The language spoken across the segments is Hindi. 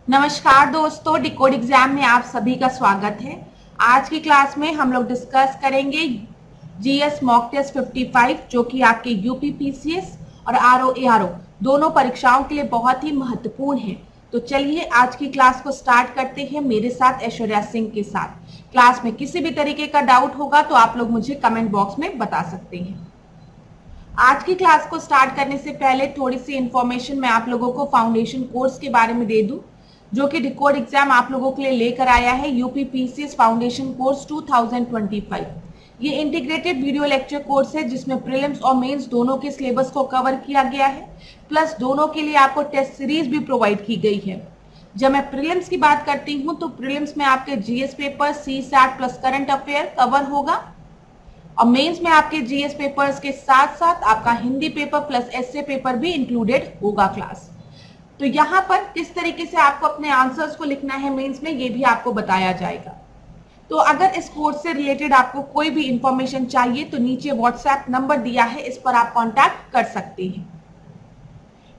नमस्कार दोस्तों, डिकोड एग्जाम में आप सभी का स्वागत है। आज की क्लास में हम लोग डिस्कस करेंगे जीएस मॉक टेस्ट 55 जो कि आपके यूपी पीसीएस और आरओ एआरओ दोनों परीक्षाओं के लिए बहुत ही महत्वपूर्ण है। तो चलिए आज की क्लास को स्टार्ट करते हैं मेरे साथ ऐश्वर्या सिंह के साथ। क्लास में किसी भी तरीके का डाउट होगा तो आप लोग मुझे कमेंट बॉक्स में बता सकते हैं। आज की क्लास को स्टार्ट करने से पहले थोड़ी सी इंफॉर्मेशन मैं आप लोगों को फाउंडेशन कोर्स के बारे में दे दूं, जो कि डिकोड एग्जाम आप लोगों के लिए लेकर आया है यूपी पीसीएस फाउंडेशन कोर्स 2025। ये इंटीग्रेटेड वीडियो लेक्चर कोर्स है जिसमें प्रीलिम्स और मेंस दोनों के सिलेबस को कवर किया गया है, प्लस दोनों के लिए आपको टेस्ट सीरीज भी प्रोवाइड की गई है। जब मैं प्रीलिम्स की बात करती हूँ तो प्रीलिम्स में आपके GS paper, CSAT plus current affair cover होगा और मेंस में आपके जीएस पेपर्स के साथ साथ आपका Hindi paper plus SA paper भी इंक्लूडेड होगा क्लास। तो यहाँ पर किस तरीके से आपको अपने आंसर्स को लिखना है मेंस में, ये भी आपको बताया जाएगा। तो अगर इस कोर्स से रिलेटेड आपको कोई भी इंफॉर्मेशन चाहिए तो नीचे व्हाट्सएप नंबर दिया है, इस पर आप कांटेक्ट कर सकते हैं।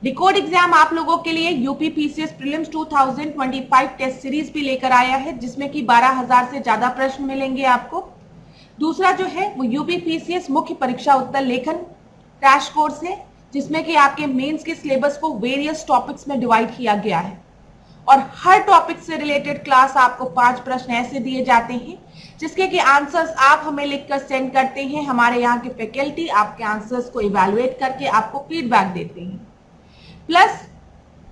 डिकोड एग्जाम आप लोगों के लिए UP PCS prelims 2025 test series भी लेकर आया है, जिसमें कि 12,000 से ज्यादा प्रश्न मिलेंगे आपको। दूसरा जो है वो यूपी पीसीएस मुख्य परीक्षा उत्तर लेखन क्रैश कोर्स है, जिसमें कि आपके मेंस के सिलेबस को वेरियस टॉपिक्स में डिवाइड किया गया है और हर टॉपिक से रिलेटेड क्लास आपको 5 प्रश्न ऐसे दिए जाते हैं जिसके कि आंसर्स आप हमें लिखकर सेंड करते हैं। हमारे यहाँ के फैकल्टी आपके आंसर्स को इवैल्यूएट करके आपको फीडबैक देते हैं। प्लस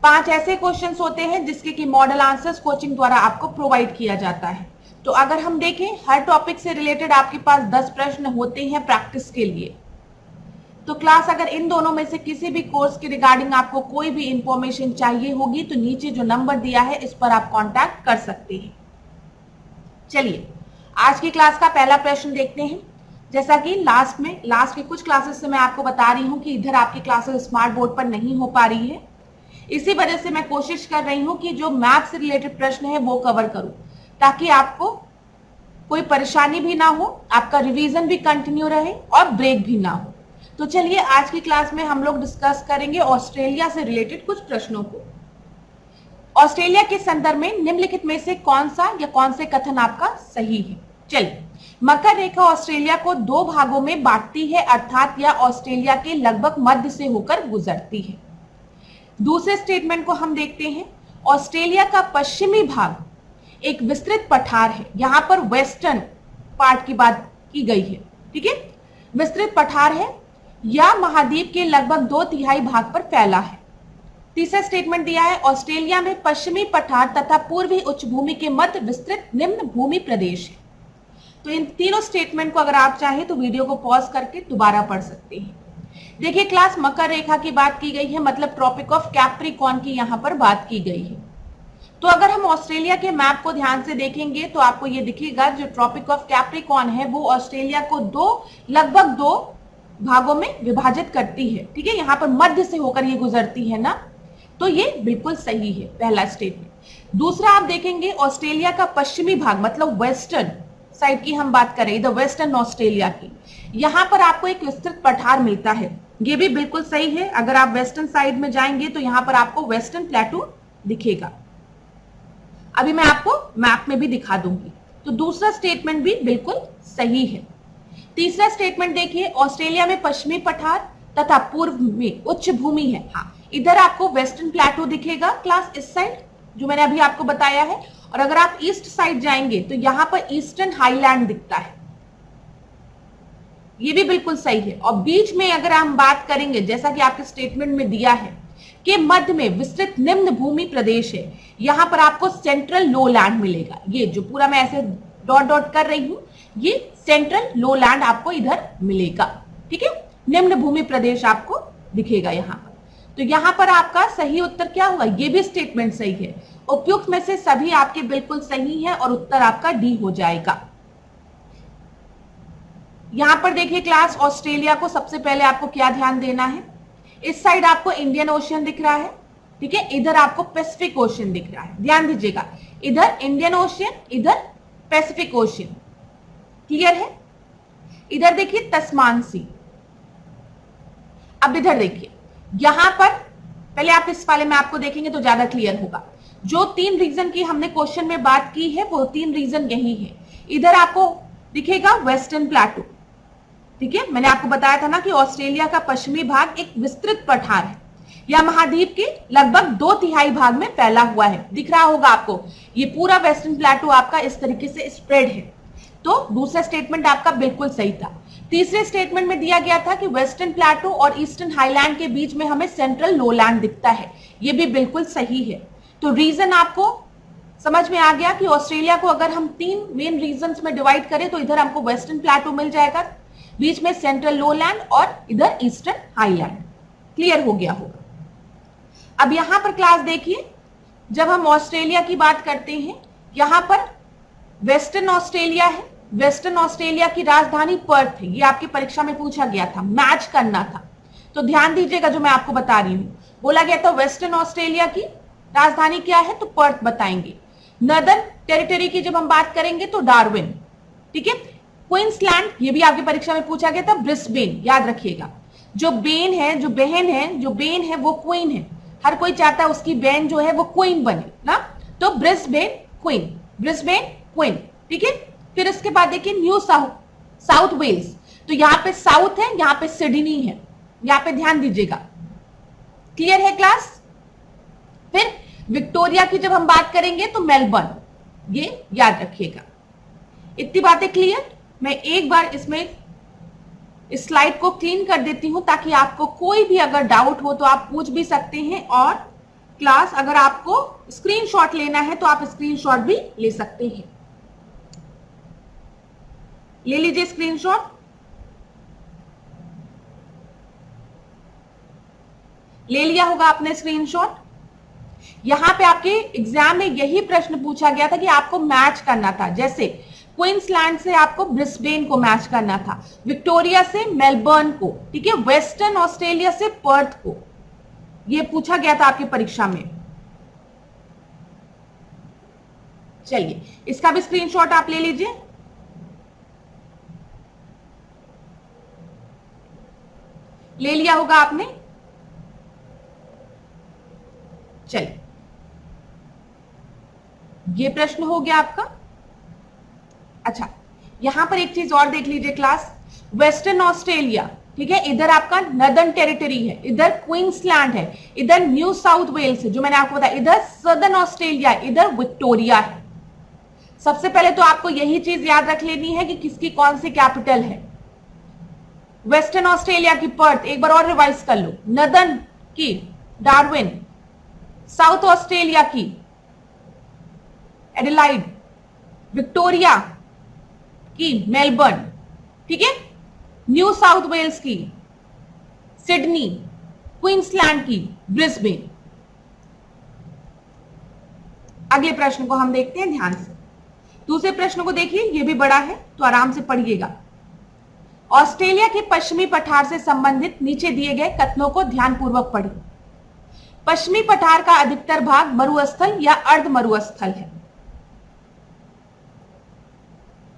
5 ऐसे क्वेश्चंस होते हैं जिसके कि मॉडल आंसर्स कोचिंग द्वारा आपको प्रोवाइड किया जाता है। तो अगर हम देखें हर टॉपिक से रिलेटेड आपके पास 10 प्रश्न होते हैं प्रैक्टिस के लिए। तो क्लास अगर इन दोनों में से किसी भी कोर्स के रिगार्डिंग आपको कोई भी इंफॉर्मेशन चाहिए होगी तो नीचे जो नंबर दिया है इस पर आप कांटेक्ट कर सकते हैं। चलिए आज की क्लास का पहला प्रश्न देखते हैं। जैसा कि लास्ट के कुछ क्लासेस से मैं आपको बता रही हूं कि इधर आपकी क्लासेस स्मार्ट बोर्ड पर नहीं हो पा रही है, इसी वजह से मैं कोशिश कर रही हूं कि जो मैथ से रिलेटेड प्रश्न है वो कवर करूं ताकि आपको कोई परेशानी भी ना हो, आपका रिवीजन भी कंटिन्यू रहे और ब्रेक भी ना हो। तो चलिए आज की क्लास में हम लोग डिस्कस करेंगे ऑस्ट्रेलिया से रिलेटेड कुछ प्रश्नों को। ऑस्ट्रेलिया के संदर्भ में निम्नलिखित में से कौन सा या कौन से कथन आपका सही है। चलिए, मकर रेखा ऑस्ट्रेलिया को 2 भागों में बांटती है, अर्थात यह ऑस्ट्रेलिया के लगभग मध्य से होकर गुजरती है। दूसरे स्टेटमेंट को हम देखते हैं। ऑस्ट्रेलिया का पश्चिमी भाग एक विस्तृत पठार है, यहां पर वेस्टर्न पार्ट की बात की गई है, ठीक है। विस्तृत पठार है या महाद्वीप के लगभग 2/3 भाग पर फैला है। तीसरा स्टेटमेंट दिया है ऑस्ट्रेलिया में पश्चिमी पठार तथा पूर्वी उच्च भूमि के मध्य विस्तृत निम्न भूमि प्रदेश है। तो इन तीनों स्टेटमेंट को अगर आप चाहें तो वीडियो को पॉज करके दोबारा पढ़ सकते हैं। देखिए क्लास, मकर रेखा की बात की गई है, मतलब ट्रॉपिक ऑफ कैप्रिकॉर्न की यहां पर बात की गई है। तो अगर हम ऑस्ट्रेलिया के मैप को ध्यान से देखेंगे तो आपको ये दिखेगा जो ट्रॉपिक ऑफ कैप्रिकॉर्न है वो ऑस्ट्रेलिया को लगभग दो भागों में विभाजित करती है, ठीक है। यहाँ पर मध्य से होकर ये गुजरती है ना, तो ये बिल्कुल सही है पहला स्टेटमेंट। दूसरा आप देखेंगे ऑस्ट्रेलिया का पश्चिमी भाग मतलब वेस्टर्न साइड की हम बात करें, इधर वेस्टर्न ऑस्ट्रेलिया की, यहाँ पर आपको एक विस्तृत पठार मिलता है, ये भी बिल्कुल सही है। अगर आप वेस्टर्न साइड में जाएंगे तो यहाँ पर आपको वेस्टर्न प्लेटू दिखेगा, अभी मैं आपको मैप में भी दिखा दूंगी। तो दूसरा स्टेटमेंट भी बिल्कुल सही है। तीसरा स्टेटमेंट देखिए, ऑस्ट्रेलिया में पश्चिमी पठार तथा पूर्व में उच्च भूमि है। हाँ, इधर आपको वेस्टर्न प्लेटू दिखेगा क्लास, इस साइड जो मैंने अभी आपको बताया है। और अगर आप ईस्ट साइड जाएंगे तो यहां पर ईस्टर्न हाईलैंड दिखता है, ये भी बिल्कुल सही है। और बीच में अगर हम बात करेंगे जैसा कि आपके स्टेटमेंट में दिया है कि मध्य में विस्तृत निम्न भूमि प्रदेश है, यहां पर आपको सेंट्रल लो लैंड मिलेगा। ये जो पूरा मैं ऐसे डॉट डॉट कर रही हूं ये सेंट्रल लो लैंड आपको इधर मिलेगा, ठीक है। निम्न भूमि प्रदेश आपको दिखेगा यहां पर। तो यहां पर आपका सही उत्तर क्या हुआ, ये भी स्टेटमेंट सही है। उपयुक्त में से सभी आपके बिल्कुल सही है और उत्तर आपका डी हो जाएगा। यहां पर देखिए क्लास, ऑस्ट्रेलिया को सबसे पहले आपको क्या ध्यान देना है, इस साइड आपको इंडियन ओशियन दिख रहा है, ठीक है, इधर आपको पैसिफिक ओशियन दिख रहा है। ध्यान दीजिएगा, इधर इंडियन ओशियन, इधर पैसिफिक ओशियन, क्लियर है। इधर देखिए तस्मान सी। अब इधर देखिए, यहां पर पहले आप इस वाले में आपको देखेंगे तो ज्यादा क्लियर होगा। जो 3 रीजन की हमने क्वेश्चन में बात की है वो 3 रीजन यही है। इधर आपको दिखेगा वेस्टर्न प्लेटो, ठीक है। मैंने आपको बताया था ना कि ऑस्ट्रेलिया का पश्चिमी भाग एक विस्तृत पठार है, यह महाद्वीप के लगभग 2/3 भाग में फैला हुआ है। दिख रहा होगा आपको, ये पूरा वेस्टर्न प्लेटो आपका इस तरीके से स्प्रेड है। तो दूसरा स्टेटमेंट आपका बिल्कुल सही था। तीसरे स्टेटमेंट में दिया गया था कि वेस्टर्न प्लेटो और ईस्टर्न हाईलैंड के बीच में हमें सेंट्रल लोलैंड दिखता है, ये भी बिल्कुल सही है। तो रीजन आपको समझ में आ गया कि ऑस्ट्रेलिया को अगर हम 3 मेन रीजन्स में डिवाइड करें तो इधर हमको वेस्टर्न प्लेटो मिल जाएगा, बीच में सेंट्रल लोलैंड और इधर ईस्टर्न हाईलैंड। क्लियर हो गया होगा। अब यहां पर क्लास देखिए, जब हम ऑस्ट्रेलिया की बात करते हैं, यहां पर वेस्टर्न ऑस्ट्रेलिया है, वेस्टर्न ऑस्ट्रेलिया की राजधानी पर्थ है, ये आपकी परीक्षा में पूछा गया था, मैच करना था। तो ध्यान दीजिएगा जो मैं आपको बता रही हूं, बोला गया था वेस्टर्न ऑस्ट्रेलिया की राजधानी क्या है, तो पर्थ बताएंगे। नॉर्दर्न टेरिटरी की जब हम बात करेंगे तो डार्विन, ठीक है। क्वींसलैंड, ये भी आपकी परीक्षा में पूछा गया था, ब्रिस्बेन, याद रखिएगा। जो बेन है, जो बहन है, जो बेन है वो क्वीन है, हर कोई चाहता है उसकी बहन जो है वो क्वीन बने ना, तो ब्रिस्बेन क्वीन, ब्रिस्बेन क्वीन, ठीक है। फिर उसके बाद देखिए न्यू साउथ वेल्स, तो यहां पे साउथ है, यहां पे सिडनी है, यहां पे ध्यान दीजिएगा। क्लियर है क्लास। फिर विक्टोरिया की जब हम बात करेंगे तो मेलबर्न, ये याद रखिएगा। इतनी बातें क्लियर। मैं एक बार इसमें इस स्लाइड को क्लीन कर देती हूं ताकि आपको कोई भी अगर डाउट हो तो आप पूछ भी सकते हैं, और क्लास अगर आपको स्क्रीनशॉट लेना है तो आप स्क्रीनशॉट भी ले सकते हैं। ले लीजिए स्क्रीनशॉट। ले लिया होगा आपने स्क्रीनशॉट। यहां पे आपके एग्जाम में यही प्रश्न पूछा गया था कि आपको मैच करना था, जैसे क्वींसलैंड से आपको ब्रिस्बेन को मैच करना था, विक्टोरिया से मेलबर्न को, ठीक है, वेस्टर्न ऑस्ट्रेलिया से पर्थ को, यह पूछा गया था आपकी परीक्षा में। चलिए इसका भी स्क्रीनशॉट आप ले लीजिए। ले लिया होगा आपने। चलिए ये प्रश्न हो गया आपका। अच्छा, यहां पर एक चीज और देख लीजिए क्लास, वेस्टर्न ऑस्ट्रेलिया, ठीक है, इधर आपका नॉर्दर्न टेरिटरी है, इधर क्वींसलैंड है, इधर न्यू साउथ वेल्स है जो मैंने आपको बताया, इधर सदर्न ऑस्ट्रेलिया, इधर विक्टोरिया है। सबसे पहले तो आपको यही चीज याद रख लेनी है कि किसकी कौन सी कैपिटल है। वेस्टर्न ऑस्ट्रेलिया की पर्थ, एक बार और रिवाइज कर लो, नॉर्दर्न की डार्विन, साउथ ऑस्ट्रेलिया की एडिलाइड, विक्टोरिया की मेलबर्न, ठीक है, न्यू साउथ वेल्स की सिडनी, क्वींसलैंड की ब्रिस्बेन। अगले प्रश्न को हम देखते हैं ध्यान से। दूसरे प्रश्न को देखिए, यह भी बड़ा है तो आराम से पढ़िएगा। ऑस्ट्रेलिया के पश्चिमी पठार से संबंधित नीचे दिए गए कथनों को ध्यानपूर्वक पढ़िए। पश्चिमी पठार का अधिकतर भाग मरुस्थल या अर्ध मरुस्थल है।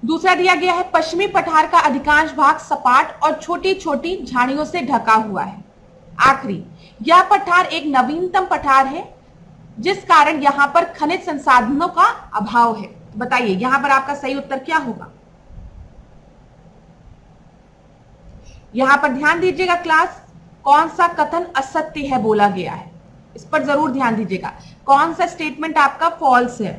दूसरा दिया गया है, पश्चिमी पठार का अधिकांश भाग सपाट और छोटी छोटी झाड़ियों से ढका हुआ है। आखिरी, यह पठार एक नवीनतम पठार है जिस कारण यहां पर खनिज संसाधनों का अभाव है। बताइए यहां पर आपका सही उत्तर क्या होगा। यहां पर ध्यान दीजिएगा क्लास, कौन सा कथन असत्य है बोला गया है, इस पर जरूर ध्यान दीजिएगा। कौन सा स्टेटमेंट आपका फॉल्स है।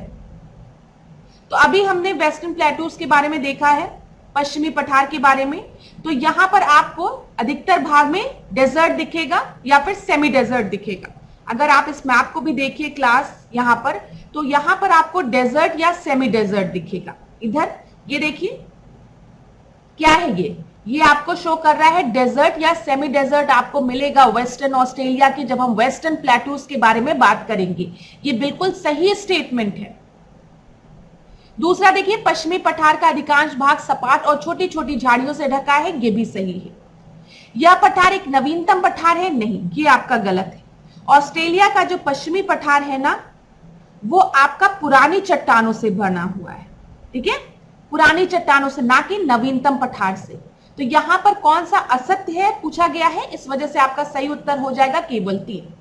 तो अभी हमने वेस्टर्न प्लेटूज के बारे में देखा है, पश्चिमी पठार के बारे में। तो यहां पर आपको अधिकतर भाग में डेजर्ट दिखेगा या फिर सेमी डेजर्ट दिखेगा। अगर आप इस मैप को भी देखिए क्लास यहां पर, तो यहां पर आपको डेजर्ट या सेमी डेजर्ट दिखेगा। इधर ये देखिए क्या है, ये आपको शो कर रहा है डेजर्ट या सेमी डेजर्ट आपको मिलेगा वेस्टर्न ऑस्ट्रेलिया की जब हम वेस्टर्न प्लेटूज के बारे में बात करेंगे। ये बिल्कुल सही स्टेटमेंट है। दूसरा देखिए, पश्चिमी पठार का अधिकांश भाग सपाट और छोटी छोटी झाड़ियों से ढका है, ये भी सही है। यह पठार एक नवीनतम पठार है, नहीं, ये आपका गलत है। ऑस्ट्रेलिया का जो पश्चिमी पठार है ना, वो आपका पुरानी चट्टानों से बना हुआ है, ठीक है, पुरानी चट्टानों से, ना कि नवीनतम पठार से। तो यहां पर कौन सा असत्य है पूछा गया है, इस वजह से आपका सही उत्तर हो जाएगा केवल 3।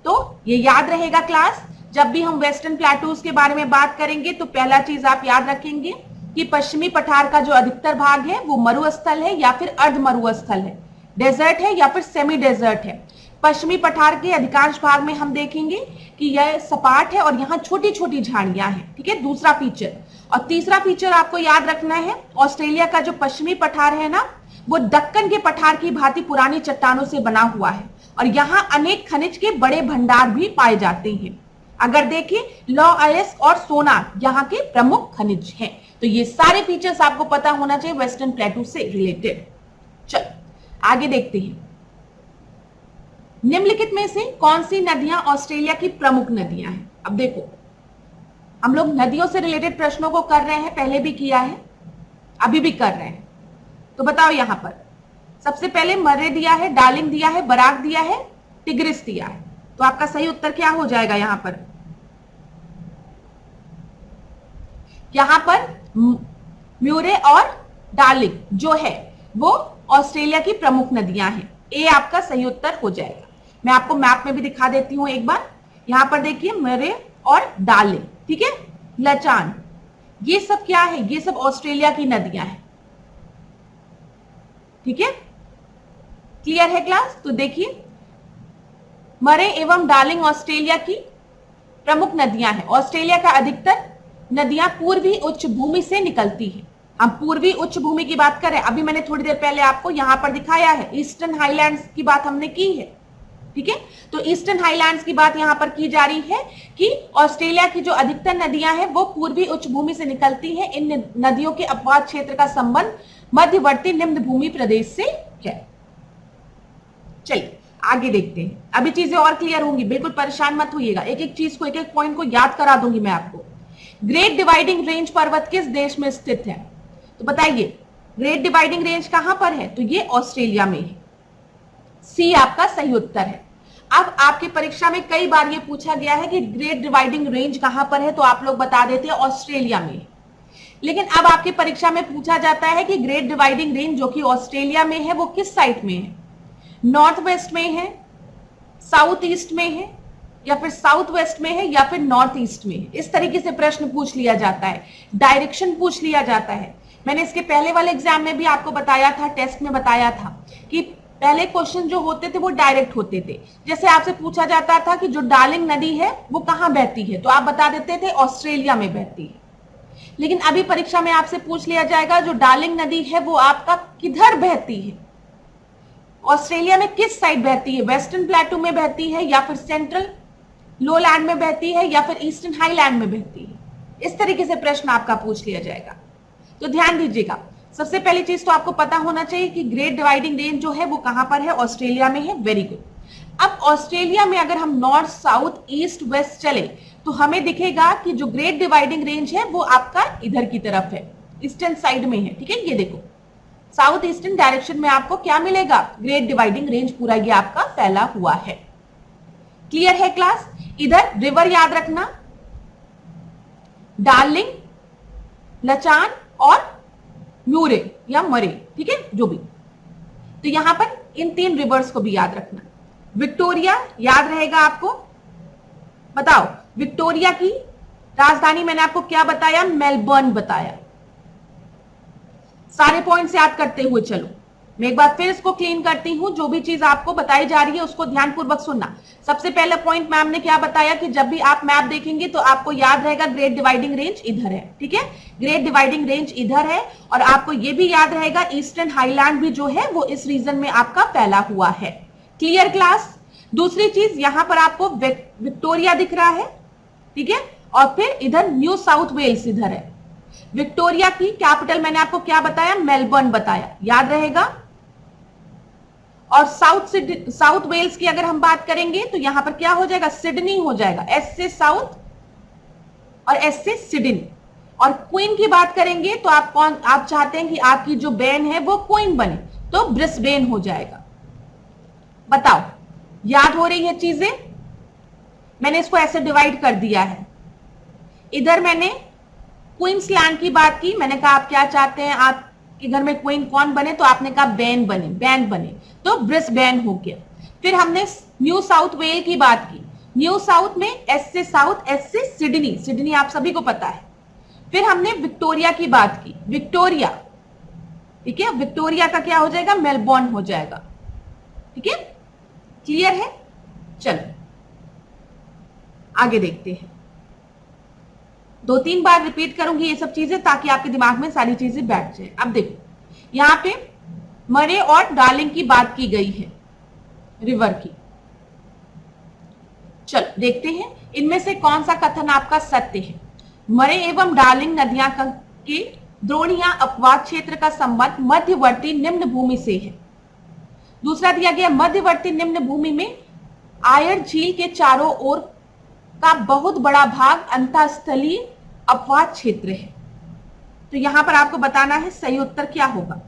तो ये याद रहेगा क्लास, जब भी हम वेस्टर्न प्लेटूज के बारे में बात करेंगे तो पहला चीज आप याद रखेंगे कि पश्चिमी पठार का जो अधिकतर भाग है वो मरुस्थल है या फिर अर्ध मरुस्थल है, डेजर्ट है या फिर सेमी डेजर्ट है। पश्चिमी पठार के अधिकांश भाग में हम देखेंगे कि यह सपाट है और यहाँ छोटी छोटी झाड़ियां हैं, ठीक है, दूसरा फीचर। और तीसरा फीचर आपको याद रखना है, ऑस्ट्रेलिया का जो पश्चिमी पठार है ना, वो दक्कन के पठार की भांति पुरानी चट्टानों से बना हुआ है और यहाँ अनेक खनिज के बड़े भंडार भी पाए जाते हैं। अगर देखें, लौ आयस और सोना यहाँ के प्रमुख खनिज हैं। तो ये सारे फीचर्स आपको पता होना चाहिए वेस्टर्न प्लेटू से रिलेटेड। चलो आगे देखते हैं, निम्नलिखित में से कौन सी नदियां ऑस्ट्रेलिया की प्रमुख नदियां हैं। अब देखो, हम लोग नदियों से रिलेटेड प्रश्नों को कर रहे हैं, पहले भी किया है, अभी भी कर रहे हैं। तो बताओ, यहां पर सबसे पहले मर्रे दिया है, डार्लिंग दिया है, बराक दिया है, टिग्रिस दिया है। तो आपका सही उत्तर क्या हो जाएगा? यहां पर म्यूरे और डार्लिंग जो है वो ऑस्ट्रेलिया की प्रमुख नदियां हैं। ए आपका सही उत्तर हो जाएगा। मैं आपको मैप में भी दिखा देती हूं एक बार। यहां पर देखिए, म्यूरे और डार्लिंग, ठीक है, लचान, ये सब क्या है? ये सब ऑस्ट्रेलिया की नदियां हैं, ठीक है। क्लियर है क्लास? तो देखिए, मरे एवं डार्लिंग ऑस्ट्रेलिया की प्रमुख नदियां हैं। ऑस्ट्रेलिया का अधिकतर नदियां पूर्वी उच्च भूमि से निकलती है। हम पूर्वी उच्च भूमि की बात करें, अभी मैंने थोड़ी देर पहले आपको यहां पर दिखाया है, ईस्टर्न हाईलैंड्स की बात हमने की है, ठीक है। तो ईस्टर्न हाईलैंड्स की बात यहां पर की जा रही है कि ऑस्ट्रेलिया की जो अधिकतर नदियां हैं वो पूर्वी उच्च भूमि से निकलती हैं। इन नदियों के अपवाद क्षेत्र का संबंध मध्यवर्ती निम्न भूमि प्रदेश से है। चलिए आगे देखते हैं, अभी चीजें और क्लियर होंगी, बिल्कुल परेशान मत होइएगा। एक एक चीज को, एक एक पॉइंट को याद करा दूंगी मैं आपको। ग्रेट डिवाइडिंग रेंज पर्वत किस देश में स्थित है? तो बताइए, ग्रेट डिवाइडिंग रेंज कहां पर है? तो ये ऑस्ट्रेलिया में है। सी आपका सही उत्तर है। अब आपकी परीक्षा में कई बार ये पूछा गया है कि ग्रेट डिवाइडिंग रेंज कहां पर है, तो आप लोग बता देते हैं ऑस्ट्रेलिया में। लेकिन अब आपकी परीक्षा में पूछा जाता है कि ग्रेट डिवाइडिंग रेंज जो कि ऑस्ट्रेलिया में है वो किस साइड में है? नॉर्थ वेस्ट में है, साउथ ईस्ट में है, या फिर साउथ वेस्ट में है, या फिर नॉर्थ ईस्ट में है। इस तरीके से प्रश्न पूछ लिया जाता है, डायरेक्शन पूछ लिया जाता है। मैंने इसके पहले वाले एग्जाम में भी आपको बताया था, टेस्ट में बताया था कि पहले क्वेश्चन जो होते थे वो डायरेक्ट होते थे। जैसे आपसे पूछा जाता था कि जो डार्लिंग नदी है वो कहां बहती है, तो आप बता देते थे ऑस्ट्रेलिया में बहती है। लेकिन अभी परीक्षा में आपसे पूछ लिया जाएगा जो डार्लिंग नदी है वो आपका किधर बहती है, ऑस्ट्रेलिया में किस साइड बहती है, वेस्टर्न प्लेटू में बहती है, या फिर सेंट्रल लोलैंड में बहती है, या फिर ईस्टर्न हाईलैंड में बहती है। इस तरीके से प्रश्न आपका पूछ लिया जाएगा। तो ध्यान दीजिएगा, सबसे पहली चीज तो आपको पता होना चाहिए कि ग्रेट डिवाइडिंग रेंज जो है वो कहां पर है, ऑस्ट्रेलिया में है। Very good. अब ऑस्ट्रेलिया में अगर हम नॉर्थ, साउथ, ईस्ट, वेस्ट चले तो हमें दिखेगा कि जो ग्रेट डिवाइडिंग रेंज है वो आपका इधर की तरफ है, ईस्टर्न साइड में है, ठीक है। ये देखो, साउथ ईस्टर्न डायरेक्शन में आपको क्या मिलेगा? ग्रेट डिवाइडिंग रेंज पूरा ये आपका फैला हुआ है। क्लियर है क्लास? इधर रिवर याद रखना, डार्लिंग, लचान और म्यूरे या मरे, ठीक है, जो भी। तो यहां पर इन तीन रिवर्स को भी याद रखना। विक्टोरिया याद रहेगा आपको। बताओ, विक्टोरिया की राजधानी मैंने आपको क्या बताया? मेलबर्न बताया। सारे पॉइंट्स याद करते हुए चलो, मैं एक बार फिर इसको क्लीन करती हूं। जो भी चीज आपको बताई जा रही है उसको ध्यानपूर्वक सुनना। सबसे पहला पॉइंट मैम ने क्या बताया कि जब भी आप मैप देखेंगे तो आपको याद रहेगा ग्रेट डिवाइडिंग रेंज इधर है, ठीक है, ग्रेट डिवाइडिंग रेंज इधर है। और आपको यह भी याद रहेगा ईस्टर्न हाईलैंड भी जो है वो इस रीजन में आपका फैला हुआ है। Clear class? दूसरी चीज, यहां पर आपको विक्टोरिया दिख रहा है, ठीक है, और फिर इधर न्यू साउथ वेल्स इधर है। विक्टोरिया की कैपिटल मैंने आपको क्या बताया? मेलबर्न बताया, याद रहेगा। और साउथ वेल्स की अगर हम बात करेंगे तो यहां पर क्या हो जाएगा? सिडनी हो जाएगा, एस से साउथ और एस से सिडनी। और क्वीन की बात करेंगे तो आप चाहते हैं कि आपकी जो बहन है वो क्वीन बने, तो ब्रिस्बेन हो जाएगा। बताओ, याद हो रही है चीजें? मैंने इसको ऐसे डिवाइड कर दिया है। इधर मैंने क्वींसलैंड की बात की, मैंने कहा आप क्या चाहते हैं, आपके घर में क्वीन कौन बने, तो आपने कहा बैन बने, तो ब्रिस्बेन हो गया। फिर हमने न्यू साउथ वेल की बात की, न्यू साउथ में एस से साउथ, एस से सिडनी, सिडनी आप सभी को पता है। फिर हमने विक्टोरिया की बात की, विक्टोरिया, ठीक है, विक्टोरिया का क्या हो जाएगा, मेलबोर्न हो जाएगा, ठीक है, क्लियर है। चलो आगे देखते हैं, 2-3 बार रिपीट करूंगी ये सब चीजें ताकि आपके दिमाग में सारी चीजें बैठ जाए। अब देखो यहां पे मरे और डार्लिंग की बात की गई है, रिवर की। चलो देखते हैं इनमें से कौन सा कथन आपका सत्य है। मरे एवं डार्लिंग नदियां के द्रोणिया अपवाद क्षेत्र का संबंध मध्यवर्ती निम्न भूमि से है। दूसरा दिया गया, मध्यवर्ती निम्न भूमि में आयर झील के चारों ओर का बहुत बड़ा भाग अंतःस्थलीय अपवाद क्षेत्र है। तो यहां पर आपको बताना है सही उत्तर क्या होगा,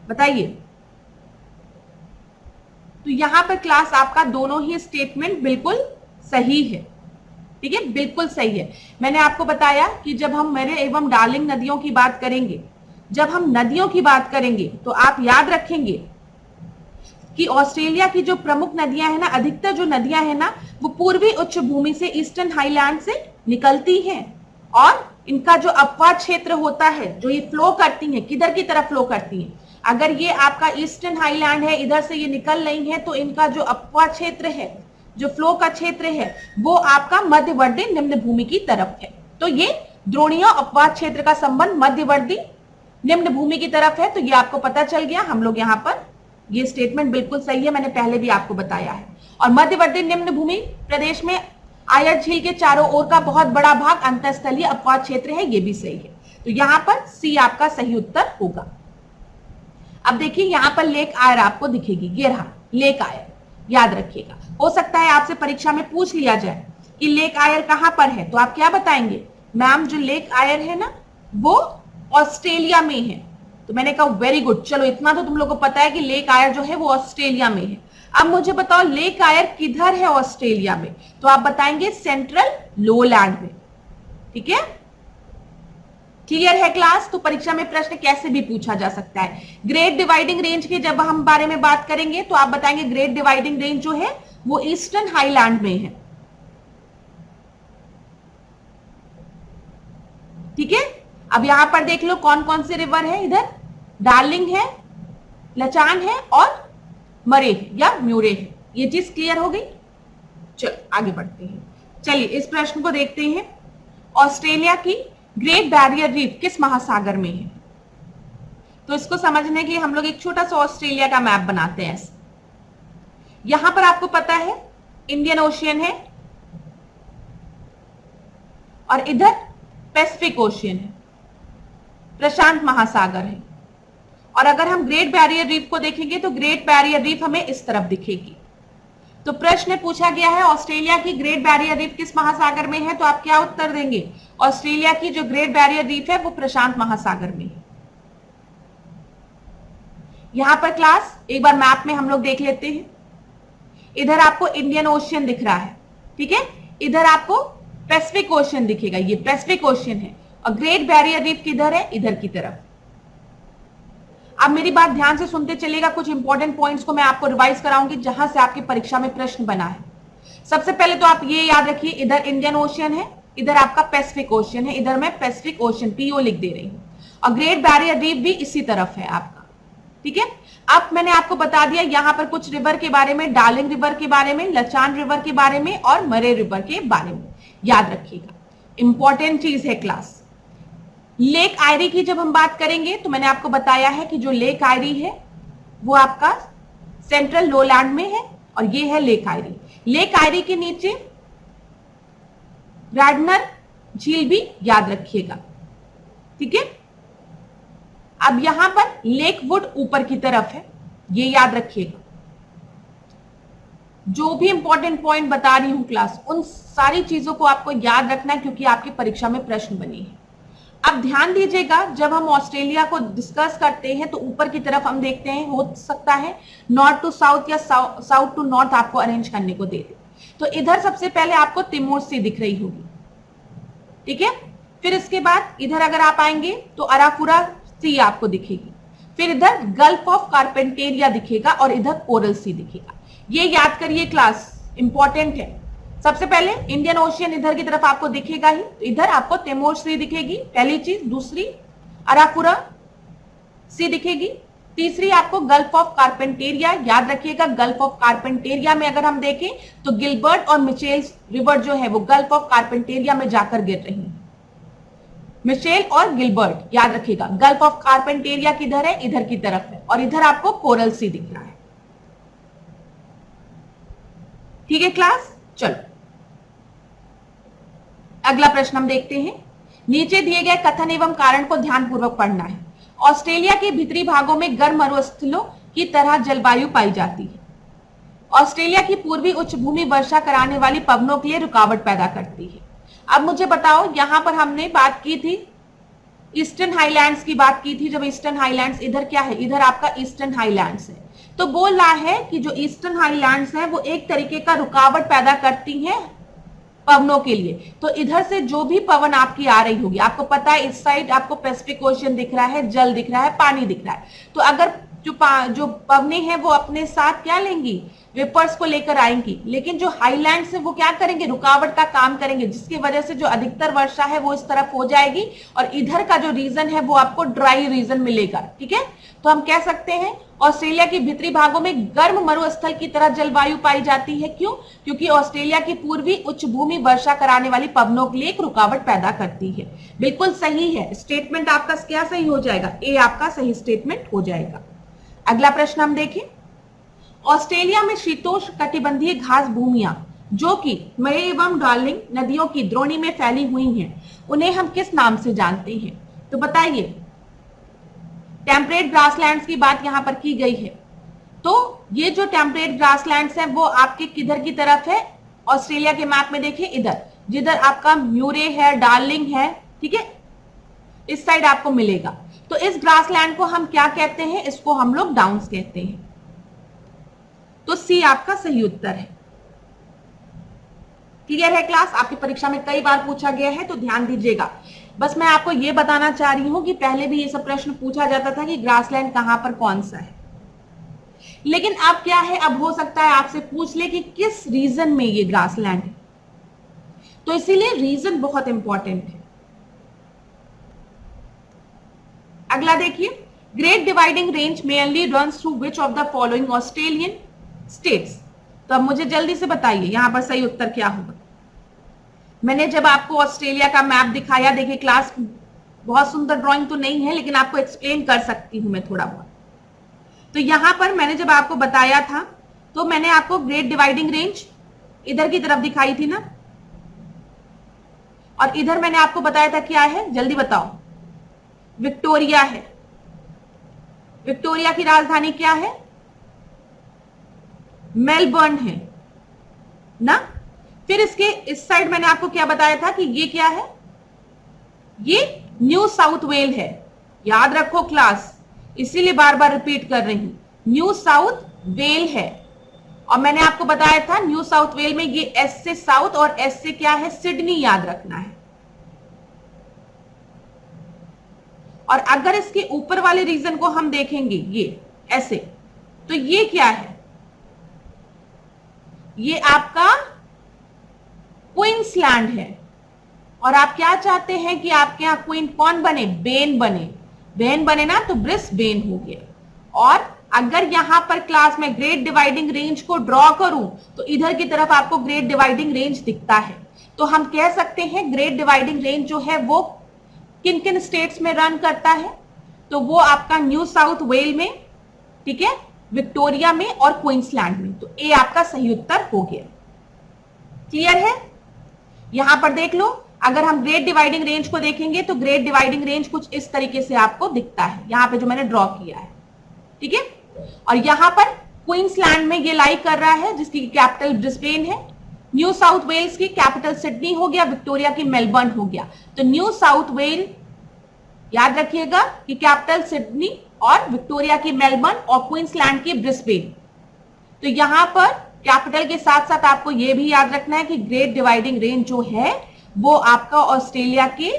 बताइए। तो यहां पर क्लास आपका दोनों ही स्टेटमेंट बिल्कुल सही है, ठीक है, बिल्कुल सही है। मैंने आपको बताया कि जब हम मरे एवं डार्लिंग नदियों की बात करेंगे, जब हम नदियों की बात करेंगे तो आप याद रखेंगे कि ऑस्ट्रेलिया की जो प्रमुख नदियां हैं ना, अधिकतर जो नदियां हैं ना, वो पूर्वी उच्च भूमि से, ईस्टर्न हाईलैंड से निकलती हैं, और इनका जो अपवाद क्षेत्र होता है, जो ये फ्लो करती हैं, किधर की तरफ फ्लो करती हैं, अगर ये आपका ईस्टर्न हाईलैंड है, इधर से ये निकल रही है, तो इनका जो अपवाद क्षेत्र है, जो फ्लो का क्षेत्र है, वो आपका मध्यवर्ती निम्न भूमि की तरफ है। तो ये द्रोणीय अपवाद क्षेत्र का संबंध मध्यवर्ती निम्न भूमि की तरफ है। तो ये आपको पता चल गया, हम लोग यहाँ पर ये स्टेटमेंट बिल्कुल सही है, मैंने पहले भी आपको बताया है। और मध्यवर्ती निम्न भूमि प्रदेश में आयर झील के चारों ओर का बहुत बड़ा भाग अंतःस्थलीय अपवाद क्षेत्र है, ये भी सही है। तो यहाँ पर सी आपका सही उत्तर होगा। अब देखिए यहाँ पर लेक आयर आपको दिखेगी, ये रहा लेक आयर, याद रखिएगा। हो सकता है आपसे परीक्षा में पूछ लिया जाए कि लेक आयर कहां पर है, तो आप क्या बताएंगे, मैम जो लेक आयर है ना वो ऑस्ट्रेलिया में है। तो मैंने कहा वेरी गुड, चलो इतना तो तुम लोग को पता है कि लेक आयर जो है वो ऑस्ट्रेलिया में है। अब मुझे बताओ लेक आयर किधर है ऑस्ट्रेलिया में, तो आप बताएंगे सेंट्रल लोलैंड में, ठीक है, क्लियर है क्लास। तो परीक्षा में प्रश्न कैसे भी पूछा जा सकता है। ग्रेट डिवाइडिंग रेंज के जब हम बारे में बात करेंगे तो आप बताएंगे ग्रेट डिवाइडिंग रेंज जो है वो ईस्टर्न हाईलैंड में है, ठीक है। अब यहां पर देख लो कौन कौन से रिवर है, इधर डार्लिंग है, लचान है और मरे है या म्यूरे है। ये चीज क्लियर हो गई। चलो आगे बढ़ते हैं। चलिए इस प्रश्न को देखते हैं, ऑस्ट्रेलिया की ग्रेट बैरियर रीफ किस महासागर में है। तो इसको समझने के लिए हम लोग एक छोटा सा ऑस्ट्रेलिया का मैप बनाते हैं। यहां पर आपको पता है इंडियन ओशियन है और इधर पैसिफिक ओशियन है, प्रशांत महासागर है। और अगर हम ग्रेट बैरियर रीफ को देखेंगे तो ग्रेट बैरियर रीफ हमें इस तरफ दिखेगी। तो प्रश्न पूछा गया है ऑस्ट्रेलिया की ग्रेट बैरियर रीफ किस महासागर में है, तो आप क्या उत्तर देंगे, ऑस्ट्रेलिया की जो ग्रेट बैरियर रीफ है वो प्रशांत महासागर में है। यहां पर क्लास एक बार मैप में हम लोग देख लेते हैं। इधर आपको इंडियन ओशियन दिख रहा है, ठीक है, इधर आपको पैसिफिक ओशियन दिखेगा, ये पैसिफिक ओशियन है। और ग्रेट बैरियर रीफ किधर है, इधर की तरफ। अब मेरी बात ध्यान से सुनते चलेगा, कुछ इंपॉर्टेंट पॉइंट्स को मैं आपको रिवाइज कराऊंगी जहां से आपकी परीक्षा में प्रश्न बना है। सबसे पहले तो आप ये याद रखिए, इधर इंडियन ओशियन है, इधर आपका पैसिफिक ओशियन है, इधर मैं पैसिफिक ओशियन पीओ लिख दे रही हूं, और ग्रेट बैरियर रीफ भी इसी तरफ है आपका, ठीक है। अब मैंने आपको बता दिया यहां पर कुछ रिवर के बारे में, डार्लिंग रिवर के बारे में, लचान रिवर के बारे में और मरे रिवर के बारे में, याद रखिएगा, इंपॉर्टेंट चीज है क्लास। लेक आयरी की जब हम बात करेंगे तो मैंने आपको बताया है कि जो लेक आयरी है वो आपका सेंट्रल लोलैंड में है और ये है लेक आयरी। लेक आयरी के नीचे रैडनर झील भी याद रखिएगा, ठीक है। अब यहां पर लेक वुड ऊपर की तरफ है, ये याद रखिएगा। जो भी इंपॉर्टेंट पॉइंट बता रही हूं क्लास, उन सारी चीजों को आपको याद रखना है क्योंकि आपकी परीक्षा में प्रश्न बनी है। अब ध्यान दीजिएगा, जब हम ऑस्ट्रेलिया को डिस्कस करते हैं तो ऊपर की तरफ हम देखते हैं, हो सकता है नॉर्थ टू साउथ या साउथ टू नॉर्थ आपको अरेंज करने को दे दे। तो इधर सबसे पहले आपको तिमोर सी दिख रही होगी, ठीक है। फिर इसके बाद इधर अगर आप आएंगे तो अराकुरा सी आपको दिखेगी। फिर इधर गल्फ ऑफ कार्पेंटेरिया दिखेगा और इधर कोरल सी दिखेगा। ये याद करिए क्लास, इंपॉर्टेंट है। सबसे पहले इंडियन ओशियन इधर की तरफ आपको दिखेगा ही, तो इधर आपको तिमोर सी दिखेगी पहली चीज, दूसरी अराकुरा सी दिखेगी, तीसरी आपको गल्फ ऑफ कार्पेंटेरिया। याद रखिएगा गल्फ ऑफ कार्पेंटेरिया में अगर हम देखें तो गिलबर्ट और मिचेल रिवर जो है वो गल्फ ऑफ कार्पेंटेरिया में जाकर गिर रही है। मिचेल और गिलबर्ट याद रखिएगा। गल्फ ऑफ कार्पेंटेरिया किधर है, इधर की तरफ है, और इधर आपको कोरल सी दिख रहा है। ठीक है क्लास, चलो अगला प्रश्न हम देखते हैं। नीचे दिए गए कथन एवं कारण को ध्यानपूर्वक पढ़ना है। ऑस्ट्रेलिया के भीतरी भागों में गर्म मरुस्थलों की तरह जलवायु पाई जाती है। ऑस्ट्रेलिया की पूर्वी उच्च भूमि वर्षा कराने वाली पवनों के लिए रुकावट पैदा करती है। अब मुझे बताओ, यहां पर हमने बात की थी ईस्टर्न हाईलैंड्स की बात की थी। जब ईस्टर्न हाईलैंड्स इधर क्या है, इधर आपका ईस्टर्न हाईलैंड्स है, तो बोल रहा है कि जो ईस्टर्न हाईलैंड्स है वो एक तरीके का रुकावट पैदा करती हैं पवनों के लिए। तो इधर से जो भी पवन आपकी आ रही होगी, आपको पता है इस साइड आपको पैसिफिक ओशियन दिख रहा है, जल दिख रहा है, पानी दिख रहा है, तो अगर जो पवनें हैं वो अपने साथ क्या लेंगी, वेपर्स को लेकर आएंगी, लेकिन जो हाईलैंड से वो क्या करेंगे, रुकावट का काम करेंगे, जिसकी वजह से जो अधिकतर वर्षा है वो इस तरफ हो जाएगी और इधर का जो रीजन है वो आपको ड्राई रीजन मिलेगा। ठीक है, तो हम कह सकते हैं ऑस्ट्रेलिया के भीतरी भागों में गर्म मरुस्थल की तरह जलवायु पाई जाती है। क्यों? क्योंकि ऑस्ट्रेलिया की पूर्वी उच्च भूमि वर्षा कराने वाली पवनों के लिए एक रुकावट पैदा करती है। बिल्कुल सही है, स्टेटमेंट आपका क्या सही हो जाएगा, ए आपका सही स्टेटमेंट हो जाएगा। अगला प्रश्न हम देखें। ऑस्ट्रेलिया में शीतोष्ण कटिबंधीय घास भूमियां जो कि मे एवं डार्लिंग नदियों की द्रोणी में फैली हुई हैं, उन्हें हम किस नाम से जानते हैं? तो बताइए, टेम्परेट ग्रासलैंड्स की बात यहां पर की गई है, तो ये जो टेम्परेट ग्रासलैंड्स हैं वो आपके किधर की तरफ है? ऑस्ट्रेलिया के मैप में देखिए, इधर जिधर आपका म्यूरे है, डार्लिंग है, ठीक है, इस साइड आपको मिलेगा। तो इस ग्रासलैंड को हम क्या कहते हैं? इसको हम लोग डाउन्स कहते हैं। तो सी आपका सही उत्तर है। क्लियर है क्लास? आपकी परीक्षा में कई बार पूछा गया है, तो ध्यान दीजिएगा। बस मैं आपको यह बताना चाह रही हूं कि पहले भी ये सब प्रश्न पूछा जाता था कि ग्रासलैंड कहां पर कौन सा है, लेकिन अब क्या है, अब हो सकता है आपसे पूछ ले कि किस रीजन में ये ग्रासलैंड है, तो इसीलिए रीजन बहुत इंपॉर्टेंट है। अगला देखिए, great dividing range mainly runs through which of the following Australian states. तो अब मुझे जल्दी से बताइए यहां पर सही उत्तर क्या होगा। मैंने जब आपको ऑस्ट्रेलिया का मैप दिखाया, देखिए क्लास बहुत सुंदर ड्राइंग तो नहीं है, लेकिन आपको एक्सप्लेन कर सकती हूं मैं थोड़ा बहुत। तो यहां पर मैंने जब आपको बताया था, तो मैंने आपको ग्रेट डिवाइडिंग रेंज इधर की तरफ दिखाई थी ना, और इधर मैंने आपको बताया था क्या है, जल्दी बताओ, विक्टोरिया है। विक्टोरिया की राजधानी क्या है? मेलबर्न है ना। फिर इसके इस साइड मैंने आपको क्या बताया था कि ये क्या है, ये न्यू साउथ वेल है। याद रखो क्लास, इसीलिए बार बार रिपीट कर रही हूं, न्यू साउथ वेल है। और मैंने आपको बताया था न्यू साउथ वेल में ये एस से साउथ और एस से क्या है, सिडनी, याद रखना है। और अगर इसके ऊपर वाले रीजन को हम देखेंगे ये ऐसे, तो ये क्या है, ये आपका क्वींसलैंड है। और आप क्या चाहते हैं कि आपके यहां क्वीन कौन बने? बेन बने। बेन बने ना, तो ब्रिस्बेन हो गया। और अगर यहां पर क्लास में ग्रेट डिवाइडिंग रेंज को ड्रॉ करूं, तो इधर की तरफ आपको ग्रेट डिवाइडिंग रेंज दिखता है। तो हम कह सकते हैं ग्रेट डिवाइडिंग रेंज जो है वो किन किन स्टेट्स में रन करता है? तो वो आपका न्यू साउथ वेल में, ठीक है, विक्टोरिया में और क्वींसलैंड में। तो ए आपका सही उत्तर हो गया। क्लियर है? यहां पर देख लो, अगर हम ग्रेट डिवाइडिंग रेंज को देखेंगे तो ग्रेट डिवाइडिंग रेंज कुछ इस तरीके से आपको दिखता है, यहां पे जो मैंने ड्रॉ किया है, ठीक है। और यहां पर क्वींसलैंड में ये लाई कर रहा है, जिसकी कैपिटल ब्रिस्बेन है। न्यू साउथ वेल्स की कैपिटल सिडनी हो गया, विक्टोरिया की मेलबर्न हो गया। तो न्यू साउथ वेल याद रखिएगा कि कैपिटल सिडनी और विक्टोरिया की मेलबर्न और क्वींसलैंड की ब्रिस्बेन। तो यहां पर कैपिटल के साथ साथ आपको यह भी याद रखना है कि ग्रेट डिवाइडिंग रेंज जो है वो आपका ऑस्ट्रेलिया के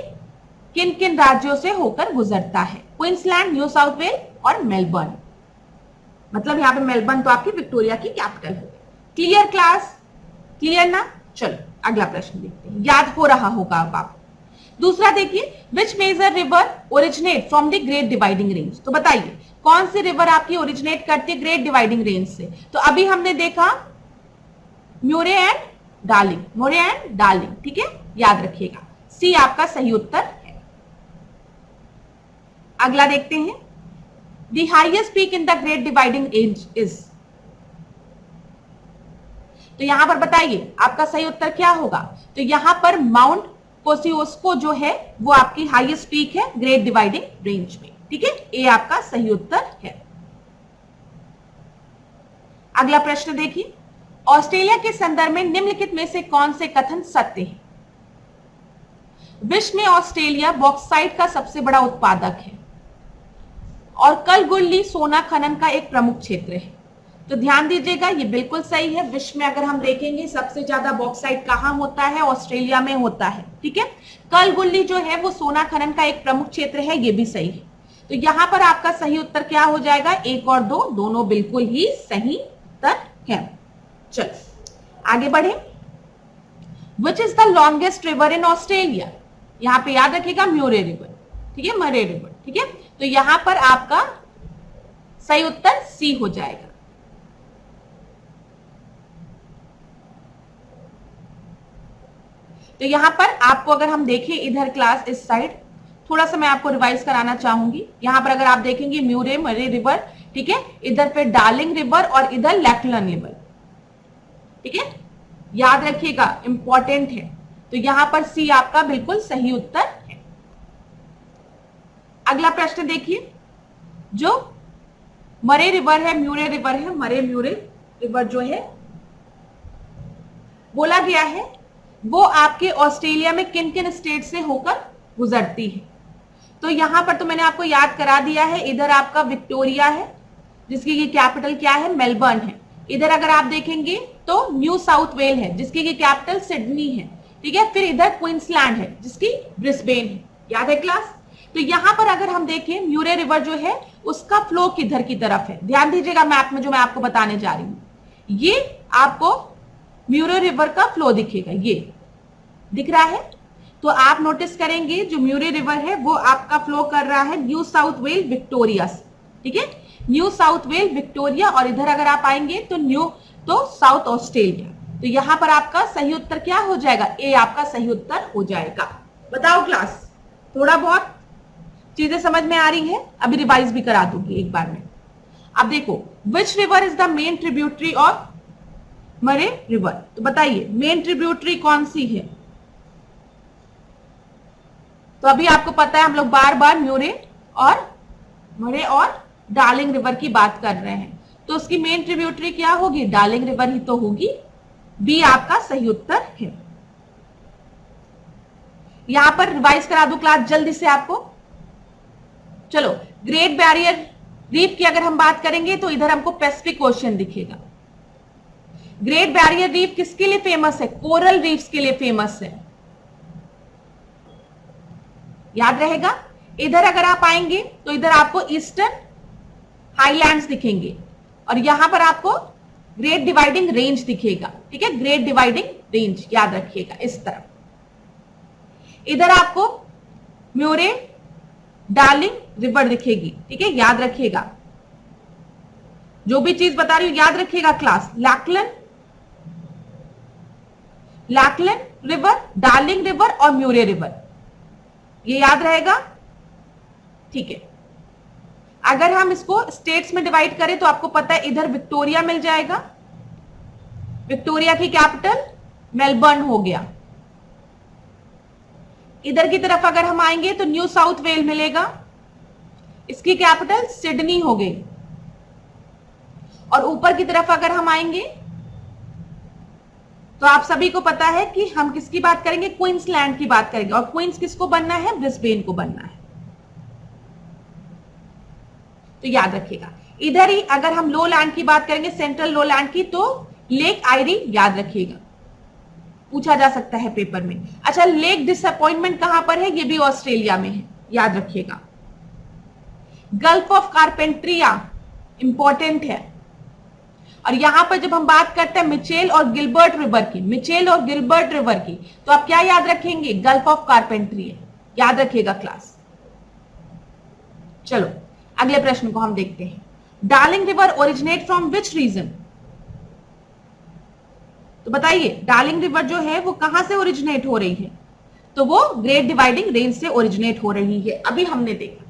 किन किन राज्यों से होकर गुजरता है। क्वींसलैंड, न्यू साउथ वेल, और मेलबर्न। मतलब यहाँ पे मेलबर्न तो आपकी विक्टोरिया की कैपिटल है। Clear class? क्लियर ना? चलो अगला प्रश्न देखते हैं, याद हो रहा होगा अब आप। दूसरा देखिए, which major river originate from the great dividing range. तो बताइए कौन सी रिवर आपकी ओरिजिनेट करती है ग्रेट डिवाइडिंग रेंज से। तो अभी हमने देखा म्यूरे एंड डार्लिंग, म्यूरे एंड डार्लिंग, ठीक है, याद रखिएगा। सी आपका सही उत्तर है। अगला देखते हैं, the highest peak in the great dividing range is. तो यहां पर बताइए आपका सही उत्तर क्या होगा। तो यहां पर माउंट कोसियोस्को जो है वो आपकी हाईएस्ट पीक है ग्रेट डिवाइडिंग रेंज में, ठीक है, ए आपका सही उत्तर है। अगला प्रश्न देखिए, ऑस्ट्रेलिया के संदर्भ में निम्नलिखित में से कौन से कथन सत्य है। विश्व में ऑस्ट्रेलिया बॉक्साइट का सबसे बड़ा उत्पादक है और कलगुल्ली सोना खनन का एक प्रमुख क्षेत्र है। तो ध्यान दीजिएगा, ये बिल्कुल सही है। विश्व में अगर हम देखेंगे सबसे ज्यादा बॉक्साइट कहां होता है, ऑस्ट्रेलिया में होता है, ठीक है। कलगुल्ली जो है वो सोना खनन का एक प्रमुख क्षेत्र है, ये भी सही है। तो यहां पर आपका सही उत्तर क्या हो जाएगा, 1 और 2 दोनों बिल्कुल ही सही उत्तर है। चलो आगे बढ़े। Which is the longest river in Australia. यहां पे याद रखिएगा म्यूरे रिवर, ठीक है, मरे रिवर, ठीक है। तो यहां पर आपका सही उत्तर सी हो जाएगा। तो यहां पर आपको अगर हम देखें इधर क्लास इस साइड, थोड़ा सा मैं आपको रिवाइज कराना चाहूंगी। यहां पर अगर आप देखेंगे म्यूरे मरे रिवर, ठीक है, इधर पे डार्लिंग रिवर और इधर लैकलन रिवर, ठीक है, याद रखिएगा, इंपॉर्टेंट है। तो यहां पर सी आपका बिल्कुल सही उत्तर है। अगला प्रश्न देखिए, जो मरे रिवर है, म्यूरे रिवर है, मरे म्यूरे रिवर जो है बोला गया है वो आपके ऑस्ट्रेलिया में किन किन स्टेट से होकर गुजरती है। तो यहां पर तो मैंने आपको याद करा दिया है, इधर आपका विक्टोरिया है जिसकी की कैपिटल क्या है, मेलबर्न है। इधर अगर आप देखेंगे तो न्यू साउथ वेल है जिसकी की कैपिटल सिडनी है, ठीक है। फिर इधर क्वींसलैंड है जिसकी ब्रिस्बेन है, याद है क्लास। तो यहां पर अगर हम देखें म्यूरे रिवर जो है उसका फ्लो किधर की तरफ है, ध्यान दीजिएगा मैप में जो मैं आपको बताने जा रही हूं, ये आपको म्यूरे रिवर का फ्लो दिखेगा, ये दिख रहा है। तो आप नोटिस करेंगे जो म्यूरे रिवर है वो आपका फ्लो कर रहा है न्यू साउथ वेल विक्टोरिया से, ठीक है, न्यू साउथ वेल विक्टोरिया। और इधर अगर आप आएंगे तो साउथ ऑस्ट्रेलिया। तो यहां पर आपका सही उत्तर क्या हो जाएगा, ए आपका सही उत्तर हो जाएगा। बताओ क्लास, थोड़ा बहुत चीजें समझ में आ रही है? अभी रिवाइज भी करा दूंगी एक बार में। अब देखो, which river is the main tributary of मरे रिवर। तो बताइए मेन ट्रिब्यूटरी कौन सी है। तो अभी आपको पता है हम लोग बार बार म्यूरे और मरे और डार्लिंग रिवर की बात कर रहे हैं, तो उसकी मेन ट्रिब्यूटरी क्या होगी, डार्लिंग रिवर ही तो होगी। बी आपका सही उत्तर है। यहां पर रिवाइज करा दो क्लास जल्दी से आपको। चलो, ग्रेट बैरियर रीफ की अगर हम बात करेंगे तो इधर हमको पैसिफिक ओशियन दिखेगा। ग्रेट बैरियर रीफ किसके लिए फेमस है, कोरल रीफ्स के लिए फेमस है, याद रहेगा। इधर अगर आप आएंगे तो इधर आपको ईस्टर्न हाईलैंड्स दिखेंगे और यहां पर आपको ग्रेट डिवाइडिंग रेंज दिखेगा, ठीक है, ग्रेट डिवाइडिंग रेंज याद रखिएगा इस तरफ। इधर आपको म्यूरे डार्लिंग रिवर दिखेगी, ठीक है, याद रखिएगा। जो भी चीज बता रही हूं याद रखिएगा class. Lachlan river, darling river और म्यूरे रिवर, ये याद रहेगा, ठीक है। अगर हम इसको स्टेट्स में डिवाइड करें तो आपको पता है इधर विक्टोरिया मिल जाएगा, विक्टोरिया की कैपिटल मेलबर्न हो गया। इधर की तरफ अगर हम आएंगे तो न्यू साउथ वेल मिलेगा, इसकी कैपिटल सिडनी हो गई। और ऊपर की तरफ अगर हम आएंगे तो आप सभी को पता है कि हम किसकी बात करेंगे, क्वींसलैंड की बात करेंगे। और क्वींस किसको बनना है, ब्रिस्बेन को बनना है, तो याद रखिएगा। इधर ही अगर हम लो लैंड की बात करेंगे, सेंट्रल लो लैंड की, तो लेक आयरी याद रखिएगा, पूछा जा सकता है पेपर में। अच्छा, लेक डिसअपॉइंटमेंट कहां पर है, ये भी ऑस्ट्रेलिया में है, याद रखिएगा। गल्फ ऑफ कारपेंट्रिया इंपॉर्टेंट है। और यहां पर जब हम बात करते हैं मिचेल और गिलबर्ट रिवर की, मिचेल और गिलबर्ट रिवर की, तो आप क्या याद रखेंगे? गल्फ ऑफ कारपेंट्रिया याद रखिएगा क्लास। चलो अगले प्रश्न को हम देखते हैं। Darling river originate from which region? तो बताइए डार्लिंग रिवर जो है वो कहां से ओरिजिनेट हो रही है? तो वो ग्रेट डिवाइडिंग रेंज से ओरिजिनेट हो रही है। अभी हमने देखा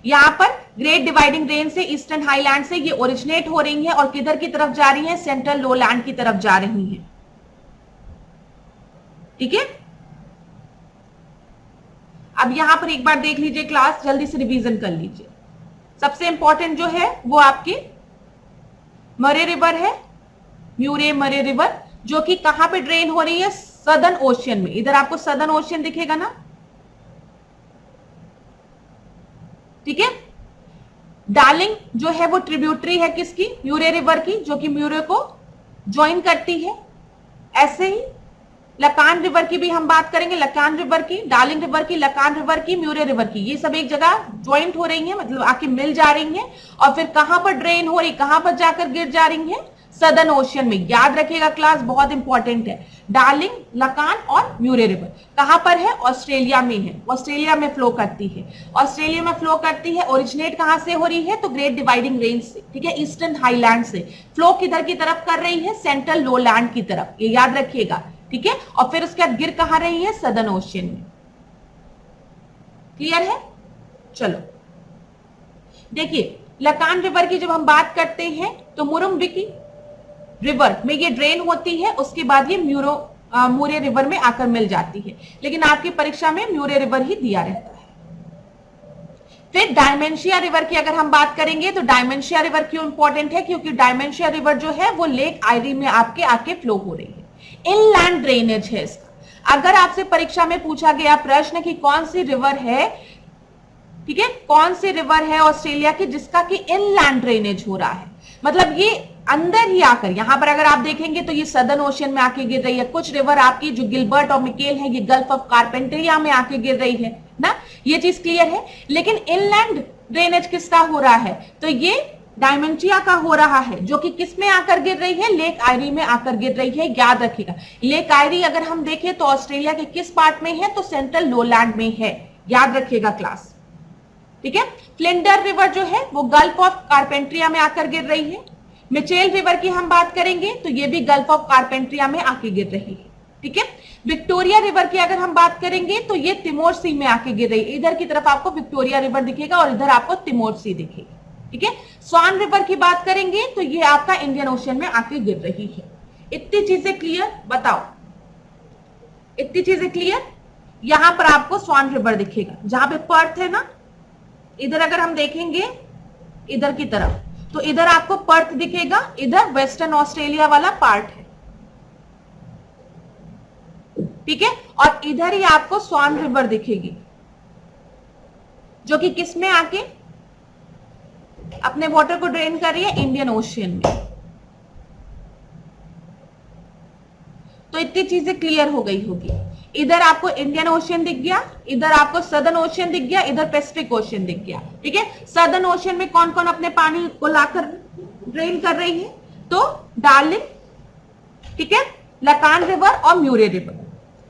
यहां पर ग्रेट डिवाइडिंग रेंज से, ईस्टर्न हाईलैंड से ये ओरिजिनेट हो रही है और किधर की तरफ जा रही है? सेंट्रल लोलैंड की तरफ जा रही है। ठीक है, अब यहां पर एक बार देख लीजिए क्लास, जल्दी से रिवीजन कर लीजिए। सबसे इंपॉर्टेंट जो है वो आपकी मरे रिवर है, म्यूरे मरे रिवर, जो कि कहां पे ड्रेन हो रही है? सदर्न ओशियन में। इधर आपको सदर्न ओशियन दिखेगा ना, ठीक है। डार्लिंग जो है वो ट्रिब्यूटरी है किसकी? म्यूरे रिवर की, जो कि म्यूरे को ज्वाइन करती है। ऐसे ही लकान रिवर की भी हम बात करेंगे, लकान रिवर की, डार्लिंग रिवर की, लकान रिवर की, म्यूरे रिवर की, ये सब एक जगह ज्वाइंट हो रही है, मतलब आके मिल जा रही है। और फिर कहां पर ड्रेन हो रही, कहां पर जाकर गिर जा रही है? सदर्न ओशियन में। याद रखिएगा क्लास, बहुत इंपॉर्टेंट है। डार्लिंग, लकान और म्यूरे रिवर कहां पर है? ऑस्ट्रेलिया में है, ऑस्ट्रेलिया में फ्लो करती है, ऑस्ट्रेलिया में फ्लो करती है। ओरिजिनेट कहां से हो रही है? तो ग्रेट डिवाइडिंग रेंज से, ठीक है, ईस्टर्न हाईलैंड से। फ्लो किधर की तरफ कर रही है? सेंट्रल लोलैंड की तरफ, ये याद रखिएगा, ठीक है। और फिर उसके बाद गिर कहां रही है? सदर्न ओशियन में। क्लियर है? चलो देखिए, लकान रिवर की जब हम बात करते हैं तो मुरुम्बिकी रिवर में ये ड्रेन होती है, उसके बाद ये म्यूरे रिवर में आकर मिल जाती है। लेकिन आपकी परीक्षा में म्यूरे रिवर ही दिया रहता है। फिर डायमेंशिया रिवर की अगर हम बात करेंगे तो डायमेंशिया रिवर क्यों इंपॉर्टेंट है? क्योंकि डायमेंशिया रिवर जो है वो लेक आयरी में आपके आके फ्लो हो रही है। इनलैंड ड्रेनेज है इसका। अगर आपसे परीक्षा में पूछा गया प्रश्न कि कौन सी रिवर है, ठीक है, कौन सी रिवर है ऑस्ट्रेलिया की जिसका कि इनलैंड ड्रेनेज हो रहा है, मतलब ये अंदर ही आकर, यहां पर अगर आप देखेंगे तो ये सदर्न ओशियन में आके गिर रही है। कुछ रिवर आपकी जो गिलबर्ट और मिकेल है, ये गल्फ ऑफ कारपेंट्रिया में आके गिर रही है ना, ये चीज क्लियर है। लेकिन इनलैंड ड्रेनेज किसका हो रहा है? तो ये डायमेंशिया का हो रहा है, जो कि किस में आकर गिर रही है? लेक आयरी में आकर गिर रही है। याद रखिएगा, लेक आयरी अगर हम देखें तो ऑस्ट्रेलिया के किस पार्ट में है? तो सेंट्रल लोलैंड में है। याद रखिएगा क्लास, ठीक है। फ्लिंडर रिवर जो है वो गल्फ ऑफ कारपेंट्रिया में आकर गिर रही है। मिचेल रिवर की हम बात करेंगे तो ये भी गल्फ ऑफ कारपेंट्रिया में आके गिर रही है, ठीक है। विक्टोरिया रिवर की अगर हम बात करेंगे तो ये तिमोर सी में आके गिर रही है। इधर की तरफ आपको विक्टोरिया रिवर दिखेगा और इधर आपको तिमोर सी दिखेगी, ठीक है। स्वान रिवर की बात करेंगे तो ये आपका इंडियन ओशियन में आके गिर रही है। इतनी चीजें क्लियर? बताओ, इतनी चीजें क्लियर? यहां पर आपको स्वान रिवर दिखेगा, जहां पे पर्थ है ना, इधर अगर हम देखेंगे इधर की तरफ तो इधर आपको पर्थ दिखेगा, इधर वेस्टर्न ऑस्ट्रेलिया वाला पार्ट है, ठीक है। और इधर ही आपको स्वान रिवर दिखेगी, जो कि किस में आके अपने वाटर को ड्रेन कर रही है? इंडियन ओशियन में। तो इतनी चीजें क्लियर हो गई होगी। इधर आपको इंडियन ओशियन दिख गया, इधर आपको सदर्न ओशियन दिख गया, इधर पैसिफिक ओशियन दिख गया, ठीक है। सदर्न ओशियन में कौन कौन अपने पानी को लाकर ड्रेन कर रही है? तो डार्लिंग, ठीक है, लकान रिवर और म्यूरे रिवर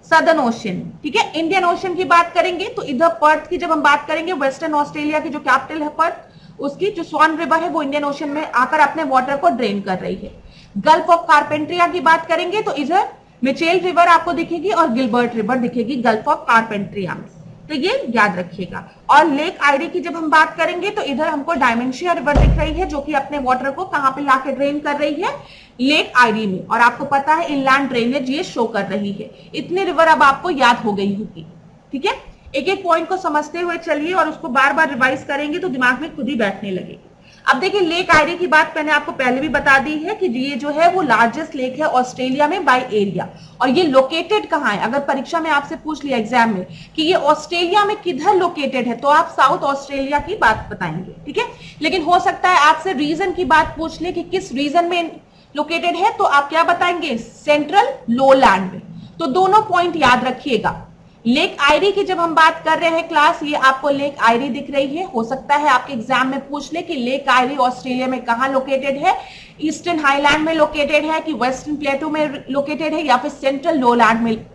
सदर्न ओशियन, ठीक है। इंडियन ओशियन की बात करेंगे तो इधर पर्थ की जब हम बात करेंगे, वेस्टर्न ऑस्ट्रेलिया की जो कैपिटल है पर्थ, उसकी जो स्वान रिवर है वो इंडियन ओशियन में आकर अपने वाटर को ड्रेन कर रही है। गल्फ ऑफ कारपेंट्रिया की बात करेंगे तो इधर मिचेल रिवर आपको दिखेगी और गिलबर्ट रिवर दिखेगी गल्फ ऑफ कारपेंट्रिया में, तो ये याद रखिएगा। और लेक आयरी की जब हम बात करेंगे तो इधर हमको डायमेंशिया रिवर दिख रही है, जो कि अपने वाटर को कहां पे लाके ड्रेन कर रही है? लेक आयरी में। और आपको पता है इनलैंड ड्रेनेज ये शो कर रही है। इतनी रिवर अब आपको याद हो गई होगी, ठीक है। एक एक पॉइंट को समझते हुए चलिए और उसको बार बार रिवाइज करेंगे तो दिमाग में खुद ही बैठने लगेगी। अब देखिए, लेक आयरी की बात मैंने आपको पहले भी बता दी है कि ये जो है वो लार्जेस्ट लेक है ऑस्ट्रेलिया में बाय एरिया। और ये लोकेटेड कहां है? अगर परीक्षा में आपसे पूछ लिया एग्जाम में कि ये ऑस्ट्रेलिया में किधर लोकेटेड है, तो आप साउथ ऑस्ट्रेलिया की बात बताएंगे, ठीक है। लेकिन हो सकता है आपसे रीजन की बात पूछ ले कि किस रीजन में लोकेटेड है, तो आप क्या बताएंगे? सेंट्रल लोलैंड में। तो दोनों पॉइंट याद रखिएगा। लेक आयरी की जब हम बात कर रहे हैं क्लास, ये आपको लेक आयरी दिख रही है। हो सकता है आपके एग्जाम में पूछ ले कि लेक आयरी ऑस्ट्रेलिया में कहां लोकेटेड है, ईस्टर्न हाईलैंड में लोकेटेड है कि वेस्टर्न प्लेटू में लोकेटेड है या फिर सेंट्रल लोलैंड में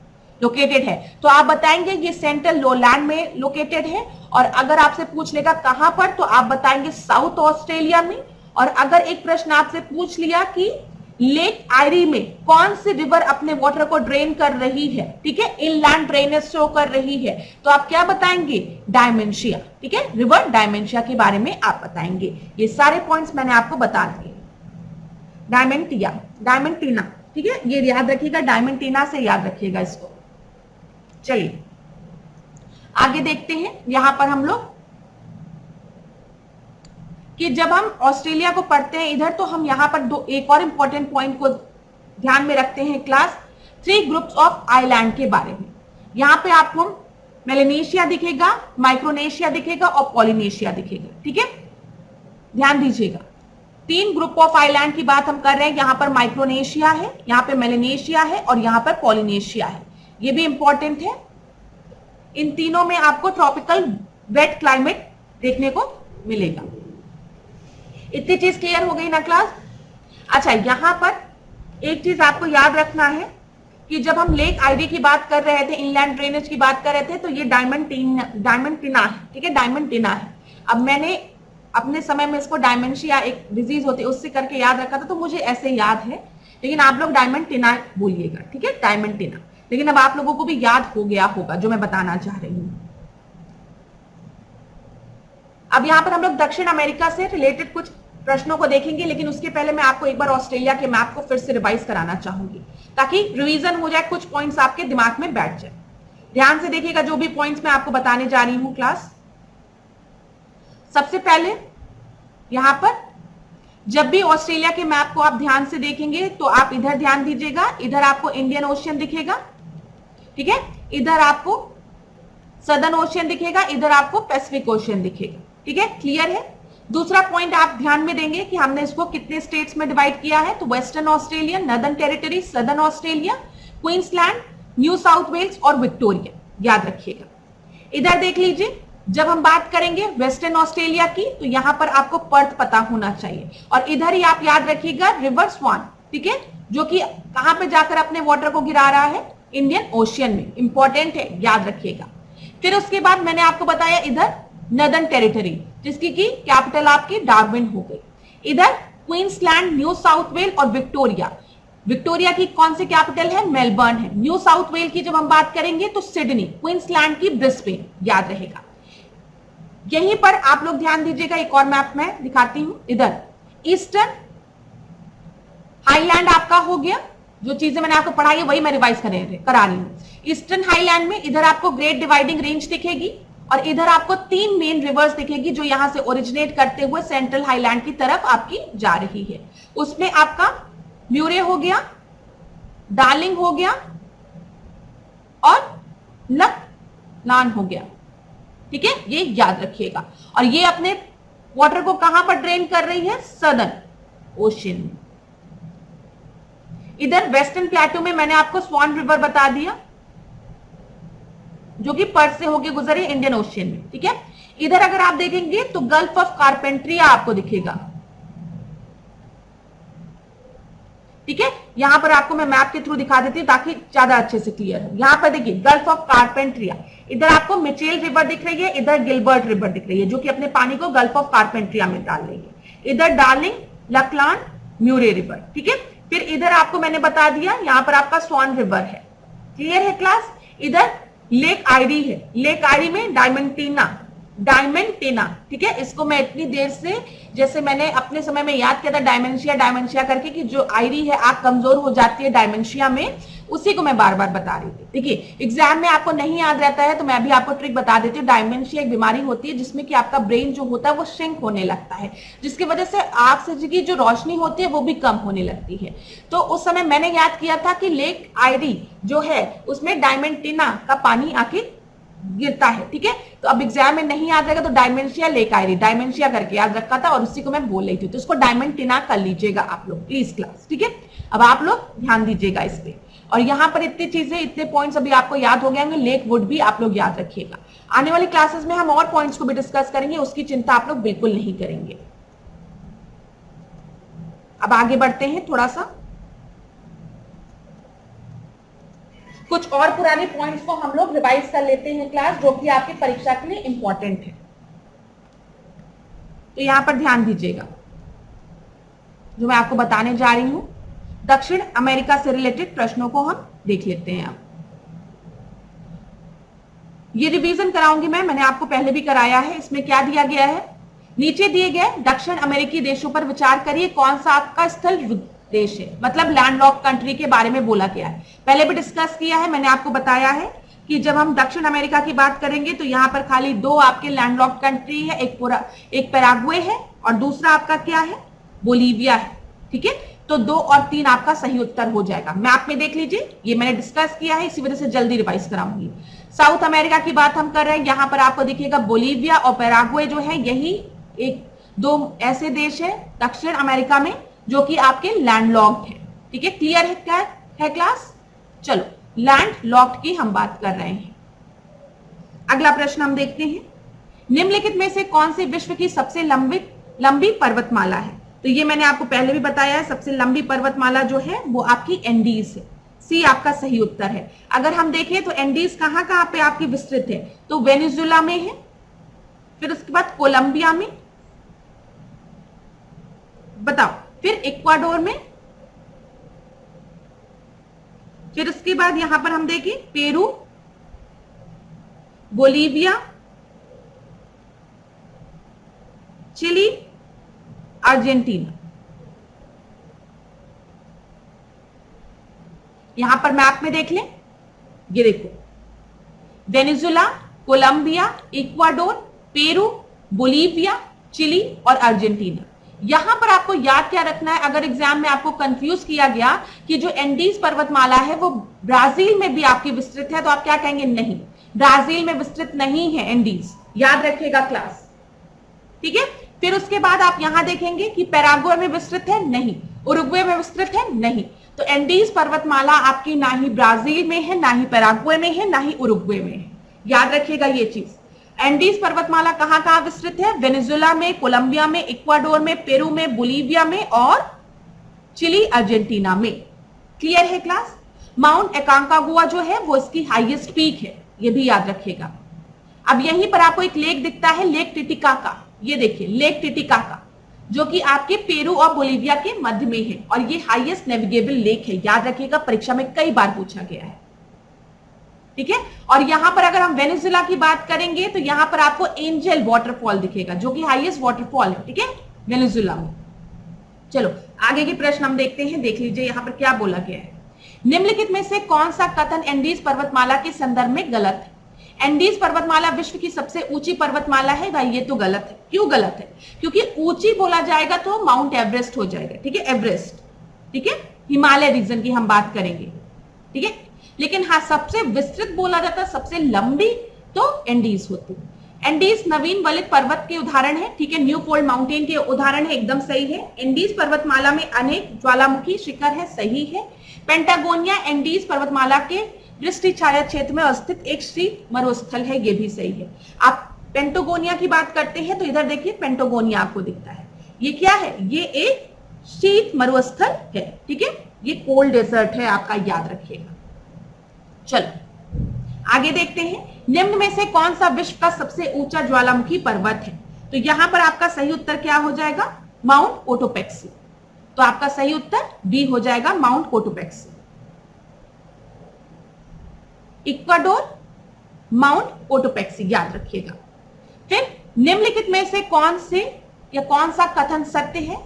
लोकेटेड है। तो आप बताएंगे ये सेंट्रल लोलैंड में लोकेटेड है। और अगर आपसे पूछ लेगा कहां पर, तो आप बताएंगे साउथ ऑस्ट्रेलिया में। और अगर एक प्रश्न आपसे पूछ लिया कि लेक आयरी में कौन सी रिवर अपने वाटर को ड्रेन कर रही है, ठीक है, इनलैंड ड्रेनेज शो कर रही है, तो आप क्या बताएंगे, डायमेंशिया, ठीक है, रिवर डायमेंशिया के बारे में आप बताएंगे। ये सारे पॉइंट्स मैंने आपको बता दिए। डायमेंटिया, डायमेंटिना, ठीक है, ये याद रखिएगा, डायमेंटिना से याद रखिएगा इसको। चलिए आगे देखते हैं। यहां पर हम लोग कि जब हम ऑस्ट्रेलिया को पढ़ते हैं इधर, तो हम यहां पर एक और इंपॉर्टेंट पॉइंट को ध्यान में रखते हैं क्लास, 3 ग्रुप्स ऑफ आइलैंड के बारे में। यहां पे आपको मेलेनेशिया दिखेगा, माइक्रोनेशिया दिखेगा और पॉलिनेशिया दिखेगा, ठीक है, ध्यान दीजिएगा। 3 ग्रुप ऑफ आइलैंड की बात हम कर रहे हैं। यहां पर माइक्रोनेशिया है, यहां पे मेलेनेशिया है और यहां पर पॉलिनेशिया है। ये भी इंपॉर्टेंट है। इन तीनों में आपको ट्रॉपिकल वेट क्लाइमेट देखने को मिलेगा। इतनी चीज क्लियर हो गई ना क्लास? अच्छा, यहां पर एक चीज आपको याद रखना है कि जब हम लेक आयरी की बात कर रहे थे, इनलैंड ड्रेनेज की बात कर रहे थे, तो ये डायमंटिना है, ठीक है, डायमंटिना है। अब मैंने अपने समय में इसको डायमेंशिया एक डिजीज होती है उससे करके याद रखा था, तो मुझे ऐसे याद है, लेकिन आप लोग डायमंटिना बोलिएगा, ठीक है, डायमंटिना। लेकिन अब आप लोगों को भी याद हो गया होगा जो मैं बताना चाह रही हूं। अब यहां पर हम लोग दक्षिण अमेरिका से रिलेटेड कुछ प्रश्नों को देखेंगे, लेकिन उसके पहले मैं आपको एक बार ऑस्ट्रेलिया के मैप को फिर से रिवाइज कराना चाहूंगी ताकि रिवीजन हो जाए, कुछ पॉइंट्स आपके दिमाग में बैठ जाए। ध्यान से देखिएगा जो भी पॉइंट्स मैं आपको बताने जा रही हूं क्लास। सबसे पहले यहां पर जब भी ऑस्ट्रेलिया के मैप को आप ध्यान से देखेंगे तो आप इधर ध्यान दीजिएगा, इधर आपको इंडियन ओशियन दिखेगा, ठीक है, इधर आपको सदर्न ओशियन दिखेगा, इधर आपको पैसिफिक ओशियन दिखेगा, ठीक है, क्लियर है। दूसरा पॉइंट आप ध्यान में देंगे कि हमने इसको कितने स्टेट्स में डिवाइड किया है, तो Western Australia, Northern Territory, Southern Australia, Queensland, New South Wales और विक्टोरिया, याद रखिएगा। इधर देख लीजिए, जब हम बात करेंगे वेस्टर्न ऑस्ट्रेलिया की, तो यहां पर आपको पर्थ पता होना चाहिए, और इधर ही आप याद रखिएगा रिवर स्वान, ठीक है, जो कि कहां पे जाकर अपने वाटर को गिरा रहा है, इंडियन ओशियन में, इंपॉर्टेंट है, याद रखिएगा। फिर उसके बाद मैंने आपको बताया इधर नॉर्दर्न टेरिटरी, जिसकी की कैपिटल आपकी डार्विन हो गई। इधर क्वींसलैंड, न्यू साउथ वेल और विक्टोरिया। विक्टोरिया की कौन सी कैपिटल है, मेलबर्न है। न्यू साउथ वेल की जब हम बात करेंगे तो सिडनी, क्वींसलैंड की ब्रिस्बेन, याद रहेगा। यहीं पर आप लोग ध्यान दीजिएगा, एक और मैप में दिखाती हूं। इधर ईस्टर्न हाईलैंड आपका हो गया, जो चीजें मैंने आपको पढ़ाई है वही मैं रिवाइज करा रही हूं। ईस्टर्न हाईलैंड में इधर आपको ग्रेट डिवाइडिंग रेंज दिखेगी, और इधर आपको 3 मेन रिवर्स दिखेगी जो यहां से ओरिजिनेट करते हुए सेंट्रल हाईलैंड की तरफ आपकी जा रही है। उसमें आपका म्यूरे हो गया, डार्लिंग हो गया और लकलान हो गया, ठीक है, ये याद रखिएगा। और ये अपने वाटर को कहां पर ड्रेन कर रही है, सदर्न ओशियन में। इधर वेस्टर्न प्लेटो में मैंने आपको स्वान रिवर बता दिया, जो कि पर्थ से होकर गुजरी इंडियन ओशियन में, ठीक है। इधर अगर आप देखेंगे तो गल्फ ऑफ कारपेंट्रिया आपको दिखेगा, ठीक है। यहां पर आपको मैं मैप के थ्रू दिखा देती हूं ताकि ज्यादा अच्छे से क्लियर हो। यहां पर देखिए गल्फ ऑफ कारपेंट्रिया, इधर आपको मिचेल रिवर दिख रही है, इधर गिलबर्ट रिवर दिख रही है, जो कि अपने पानी को गल्फ ऑफ कारपेंट्रिया में डाल रही है। इधर डार्लिंग, लकलान, म्यूरे रिवर, ठीक है। फिर इधर आपको मैंने बता दिया, यहां पर आपका स्वान रिवर है, क्लियर है क्लास। इधर लेक आयरी है, लेक आयरी में डायमेंटिना, ठीक है। इसको मैं इतनी देर से, जैसे मैंने अपने समय में याद किया था डायमेंशिया करके, कि जो आयरी है आप कमजोर हो जाती है डायमेंशिया में, उसी को मैं बार बार बता रही थी। देखिए एग्जाम में आपको नहीं याद रहता है तो मैं भी आपको ट्रिक बता देती हूँ। डायमेंशिया एक बीमारी होती है जिसमें कि आपका ब्रेन जो होता है वो श्रिंक होने लगता है, जिसकी वजह से आंख से की जो रोशनी होती है वो भी कम होने लगती है। तो उस समय मैंने याद किया था कि लेक आयरी जो है उसमें डायमेंटिना का पानी आके गिरता है, ठीक है। तो अब एग्जाम में नहीं याद रहेगा तो डायमेंशिया, लेक आयरी, डायमेंशिया करके याद रखा था और उसी को मैं बोल रही थी, तो इसको डायमेंटिना कर लीजिएगा आप लोग प्लीज क्लास, ठीक है। अब आप लोग ध्यान दीजिएगा इस पे। और यहाँ पर इतनी चीजें, इतने पॉइंट्स अभी आपको याद हो गए होंगे। लेक वुड भी आप लोग याद रखिएगा। आने वाली क्लासेस में हम और पॉइंट्स को भी डिस्कस करेंगे, उसकी चिंता आप लोग बिल्कुल नहीं करेंगे। अब आगे बढ़ते हैं, थोड़ा सा कुछ और पुराने पॉइंट्स को हम लोग रिवाइज कर लेते हैं क्लास, जो कि आपकी परीक्षा के लिए इंपॉर्टेंट है। तो यहां पर ध्यान दीजिएगा, जो मैं आपको बताने जा रही हूं, दक्षिण अमेरिका से रिलेटेड प्रश्नों को हम देख लेते हैं। अब ये रिवीजन कराऊंगी मैंने आपको पहले भी कराया है। इसमें क्या दिया गया है, नीचे दिए गए दक्षिण अमेरिकी देशों पर विचार करिए, कौन सा आपका स्थल देश है, मतलब लैंडलॉक्ड कंट्री के बारे में बोला गया है। पहले भी डिस्कस किया है, मैंने आपको बताया है कि जब हम दक्षिण अमेरिका की बात करेंगे तो यहां पर खाली दो आपके लैंडलॉक्ड कंट्री है, एक पैराग्वे है और दूसरा आपका क्या है, बोलीविया है। ठीक है, तो 2 और 3 आपका सही उत्तर हो जाएगा। मैप में देख लीजिए, ये मैंने डिस्कस किया है, इसी वजह से जल्दी रिवाइज कराऊंगी। साउथ अमेरिका की बात हम कर रहे हैं, यहां पर आपको दिखेगा बोलीविया और पैराग्वे जो है, यही एक 2 ऐसे देश है दक्षिण अमेरिका में जो कि आपके लैंडलॉक्ड है। ठीक है, क्लियर है क्या है क्लास? चलो, लैंडलॉक्ड की हम बात कर रहे हैं। अगला प्रश्न हम देखते हैं, निम्नलिखित में से कौन सी विश्व की सबसे लंबी पर्वतमाला है? तो ये मैंने आपको पहले भी बताया है, सबसे लंबी पर्वतमाला जो है वो आपकी एंडीज है। सी आपका सही उत्तर है। अगर हम देखें तो एंडीज कहां कहां पे आपकी विस्तृत है, तो वेनेजुला में है, फिर उसके बाद कोलंबिया में, बताओ, फिर इक्वाडोर में, फिर उसके बाद यहां पर हम देखें पेरू, बोलीविया, चिली, अर्जेंटीना। यहां पर मैप में देख लें, ये देखो, Venezuela, Colombia, Ecuador, Peru, Bolivia, Chile और अर्जेंटीना। यहां पर आपको याद क्या रखना है, अगर एग्जाम में आपको कंफ्यूज किया गया कि जो एंडीज पर्वतमाला है वो ब्राजील में भी आपकी विस्तृत है, तो आप क्या कहेंगे, नहीं, ब्राजील में विस्तृत नहीं है एंडीज, याद रखिएगा क्लास। ठीक है, फिर उसके बाद आप यहां देखेंगे कि पैराग्वे में विस्तृत है, नहीं, उरुग्वे में विस्तृत है, नहीं। तो एंडीज पर्वतमाला आपकी ना ही ब्राजील में है, ना ही पैराग्वे में है, ना ही उरुग्वे में है। याद रखिएगा ये चीज। एंडीज पर्वतमाला कहां कहां विस्तृत है, वेनेजुला में, कोलंबिया में, इक्वाडोर में, पेरू में, बोलीविया में और चिली, अर्जेंटीना में। क्लियर है क्लास? माउंट एकांकागुआ जो है वो इसकी हाईएस्ट पीक है, ये भी याद रखिएगा। अब यहीं पर आपको एक लेक दिखता है, लेक टिटिकाका, ये देखिए लेक टिटिकाका, जो कि आपके पेरू और बोलीविया के मध्य में है और ये हाईएस्ट नेविगेबल लेक है। याद रखिएगा, परीक्षा में कई बार पूछा गया है। ठीक है, और यहां पर अगर हम वेनेजुला की बात करेंगे तो यहां पर आपको एंजल वाटरफॉल दिखेगा, जो कि हाईएस्ट वाटरफॉल है। ठीक है, वेनेजुला में। चलो आगे के प्रश्न हम देखते हैं, देख लीजिए यहां पर क्या बोला गया है। निम्नलिखित में से कौन सा कथन एंडीज पर्वतमाला के संदर्भ में गलत है? एंडीज पर्वतमाला विश्व की सबसे ऊंची पर्वतमाला है, भाई ये तो गलत है। क्यों गलत है? क्योंकि ऊंची बोला जाएगा तो माउंट एवरेस्ट हो जाएगा। ठीक है, एवरेस्ट, ठीक है, हिमालय रीजन की हम बात करेंगे। ठीक है, लेकिन हाँ, सबसे विस्तृत बोला जाता है, सबसे लंबी तो एंडीज होती है। एंडीज नवीन वलित पर्वत के उदाहरण है। ठीक है, न्यू फोल्ड माउंटेन के उदाहरण है, एकदम सही है। एंडीज पर्वतमाला में अनेक ज्वालामुखी शिखर है, सही है। पेंटागोनिया एंडीज पर्वतमाला के दृष्टि छाया क्षेत्र में स्थित एक शीत मरुस्थल है, ये भी सही है। आप पेंटागोनिया की बात करते हैं तो इधर देखिए पेंटागोनिया आपको दिखता है, ये क्या है, ये एक शीत मरुस्थल है। ठीक है, ये कोल्ड डेजर्ट है आपका, याद रखिएगा। चलो आगे देखते हैं, निम्न में से कौन सा विश्व का सबसे ऊंचा ज्वालामुखी पर्वत है? तो यहां पर आपका सही उत्तर क्या हो जाएगा, माउंट कोटोपेक्सी। तो आपका सही उत्तर बी हो जाएगा, mount Cotopaxi. Ecuador, mount Cotopaxi, याद रखिएगा। फिर निम्नलिखित में से कौन सा कथन सत्य है?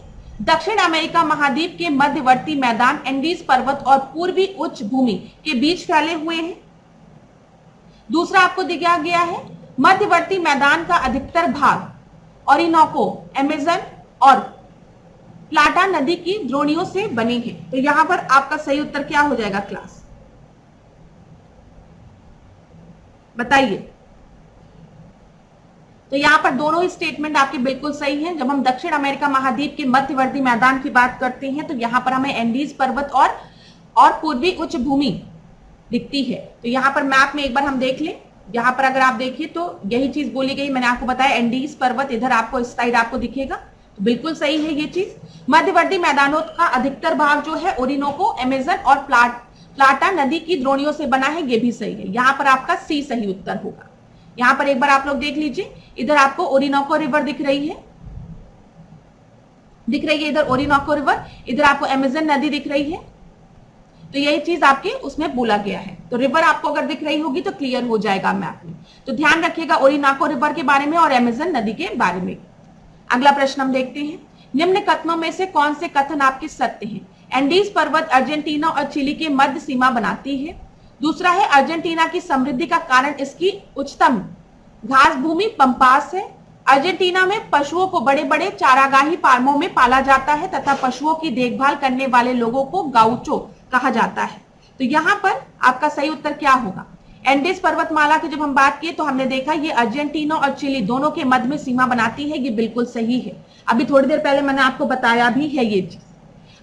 दक्षिण अमेरिका महाद्वीप के मध्यवर्ती मैदान एंडीज पर्वत और पूर्वी उच्च भूमि के बीच फैले हुए हैं। दूसरा आपको दिया गया है, मध्यवर्ती मैदान का अधिकतर भाग ओरिनोको, अमेज़न और प्लाटा नदी की द्रोणियों से बने हैं। तो यहां पर आपका सही उत्तर क्या हो जाएगा क्लास, बताइए। तो यहां पर दोनों ही स्टेटमेंट आपके बिल्कुल सही हैं। जब हम दक्षिण अमेरिका महाद्वीप के मध्यवर्ती मैदान की बात करते हैं तो यहां पर हमें एंडीज पर्वत और और पूर्वी उच्च भूमि दिखती है। तो यहाँ पर मैप में एक बार हम देख लें, यहाँ पर अगर आप देखिए तो यही चीज बोली गई, मैंने आपको बताया एंडीज पर्वत इधर आपको इस साइड आपको दिखेगा, तो बिल्कुल सही है ये चीज। मध्यवर्ती मैदानों का अधिकतर भाग जो है ओरिनोको, अमेजन और प्लाटा नदी की द्रोणियों से बना है, ये भी सही है। यहाँ पर आपका सी सही उत्तर होगा। यहाँ पर एक बार आप लोग देख लीजिए, इधर आपको ओरिनोको रिवर दिख रही है इधर ओरिनोको रिवर, इधर आपको अमेजन नदी दिख रही है, तो यही चीज आपके उसमें बोला गया है। तो रिवर आपको अगर दिख रही होगी तो क्लियर हो जाएगा मैप में। तो ध्यान रखिएगा ओरिनोको रिवर के बारे में और अमेजन नदी के बारे में। अगला प्रश्न हम देखते हैं, निम्न कथनों में से कौन से कथन आपके सत्य हैं? एंडीज पर्वत अर्जेंटीना और चिली के मध्य सीमा बनाती है। दूसरा है अर्जेंटीना की समृद्धि का कारण इसकी उच्चतम घास भूमि पंपास है। अर्जेंटीना में पशुओं को बड़े बड़े चारागाही फार्मों में पाला जाता है तथा पशुओं की देखभाल करने वाले लोगों को गाउचो कहा जाता है। तो यहाँ पर आपका सही उत्तर क्या होगा? एंडीज पर्वतमाला की जब हम बात किए तो हमने देखा ये अर्जेंटीना और चिली दोनों के मध्य में सीमा बनाती है, ये बिल्कुल सही है। अभी थोड़ी देर पहले मैंने आपको बताया भी है ये चीज।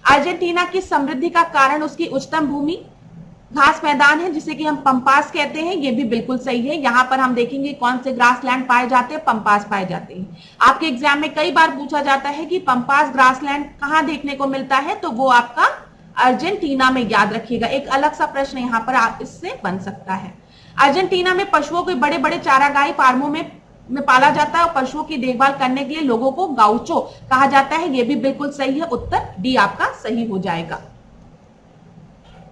अर्जेंटीना की समृद्धि का कारण उसकी उच्चतम भूमि घास मैदान है जिसे कि हम पंपास कहते हैं, ये भी बिल्कुल सही है। यहाँ पर हम देखेंगे कौन से ग्रासलैंड पाए जाते हैं, पंपास पाए जाते हैं। आपके एग्जाम में कई बार पूछा जाता है कि पंपास ग्रासलैंड कहाँ देखने को मिलता है, तो वो आपका अर्जेंटीना में, याद रखिएगा। एक अलग सा प्रश्न यहाँ पर आप इससे बन सकता है। अर्जेंटीना में पशुओं को बड़े बड़े चारागाही फार्मों में पाला जाता है और पशुओं की देखभाल करने के लिए लोगों को गाउचो कहा जाता है, ये भी बिल्कुल सही है। उत्तर डी आपका सही हो जाएगा।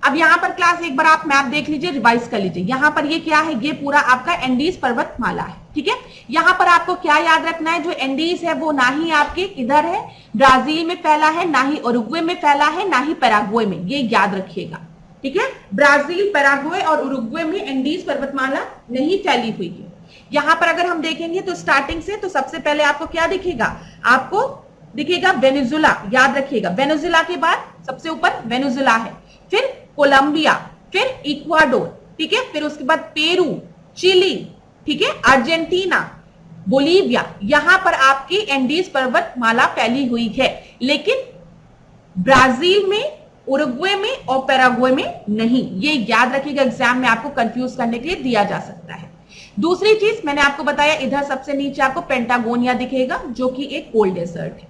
अब यहाँ पर क्लास एक बार आप मैप देख लीजिए, रिवाइज कर लीजिए। यहाँ पर ये क्या है, ये पूरा आपका एंडीज पर्वतमाला है, ठीक है। यहाँ पर आपको क्या याद रखना है, जो एंडीज है वो ना ही आपके इधर है ब्राजील में फैला है, ना ही उरुग्वे में फैला है, ना ही पैराग्वे में, ये याद रखिएगा, ठीक है। ब्राजील, पैराग्वे और उरुग्वे में एंडीज पर्वतमाला नहीं फैली हुई है। यहाँ पर अगर हम देखेंगे तो स्टार्टिंग से, तो सबसे पहले आपको क्या दिखेगा, आपको दिखेगा वेनेजुला, याद रखिएगा। वेनेजुला के बाद सबसे ऊपर वेनेजुला है, फिर कोलंबिया, फिर इक्वाडोर, ठीक है, फिर उसके बाद पेरू, चिली, ठीक है, अर्जेंटीना, बोलीविया। यहां पर आपकी एंडीज पर्वतमाला फैली हुई है, लेकिन ब्राजील में, उरुग्वे में और पैराग्वे में नहीं। ये याद रखिएगा, एग्जाम में आपको कंफ्यूज करने के लिए दिया जा सकता है। दूसरी चीज मैंने आपको बताया, इधर सबसे नीचे आपको पेंटागोनिया दिखेगा जो कि एक कोल्ड डेजर्ट है।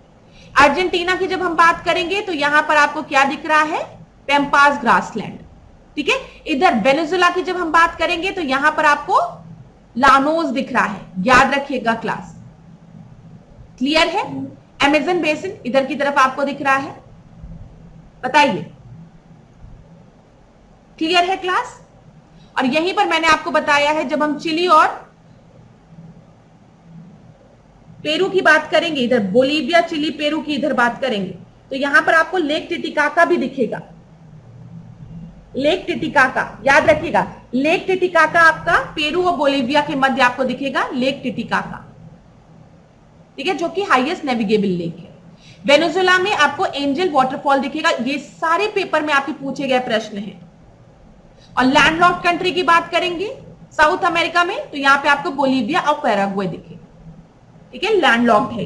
अर्जेंटीना की जब हम बात करेंगे तो यहां पर आपको क्या दिख रहा है, पेम्पास ग्रासलैंड, ठीक है। इधर वेनेजुला की जब हम बात करेंगे तो यहां पर आपको लानोस दिख रहा है, याद रखिएगा क्लास, क्लियर है। अमेजन बेसिन इधर की तरफ आपको दिख रहा है, बताइए क्लियर है क्लास। और यहीं पर मैंने आपको बताया है, जब हम चिली और पेरू की बात करेंगे, इधर बोलीविया, चिली, पेरू की इधर बात करेंगे, तो यहां पर आपको लेक टिटिकाका भी दिखेगा, लेक टिटिकाका, याद रखिएगा। लेक टिटिकाका आपका पेरू और बोलीविया के मध्य आपको दिखेगा, लेक टिटिकाका, ठीक है, जो कि हाईएस्ट नेविगेबल लेक है। वेनेजुला में आपको एंजल वाटरफॉल दिखेगा। ये सारे पेपर में आपके पूछे गए प्रश्न हैं। और लैंडलॉक्ड कंट्री की बात करेंगे साउथ अमेरिका में, तो यहां पे आपको बोलीविया और पैराग्वे दिखेगा, ठीक है, लैंडलॉक्ड है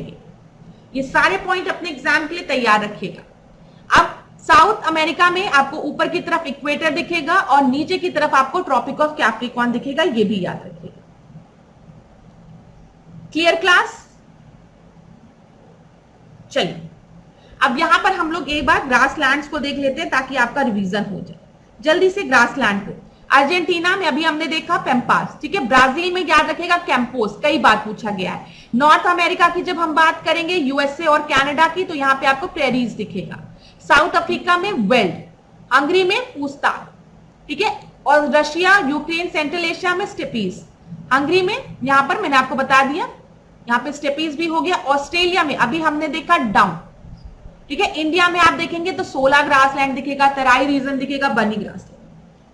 ये सारे पॉइंट अपने एग्जाम के लिए तैयार रखिएगा। अब साउथ अमेरिका में आपको ऊपर की तरफ इक्वेटर दिखेगा और नीचे की तरफ आपको ट्रॉपिक ऑफ कैप्रिकॉर्न दिखेगा, ये भी याद रखिएगा। Clear class? चलिए अब यहां पर हम लोग एक बार ग्रासलैंड्स को देख लेते हैं ताकि आपका रिवीजन हो जाए जल्दी से। ग्रासलैंड को अर्जेंटीना में अभी हमने देखा पेम्पास, ठीक है। ब्राजील में याद रखेगा कैंपोस, कई बार पूछा गया है। नॉर्थ अमेरिका की जब हम बात करेंगे यूएसए और कनाडा की, तो यहां पे आपको प्रेरीज दिखेगा। साउथ अफ्रीका में वेल्ड, हंगरी में पूस्ता, ठीक है, और रशिया, यूक्रेन, सेंट्रल एशिया में स्टेपीज। हंगरी में यहां पर मैंने आपको बता दिया, यहां पे स्टेपीज भी हो गया। ऑस्ट्रेलिया में अभी हमने देखा डाउन, ठीक है। इंडिया में आप देखेंगे तो 16 ग्रासलैंड दिखेगा, तराई रीजन दिखेगा, बनी ग्रासलैंड।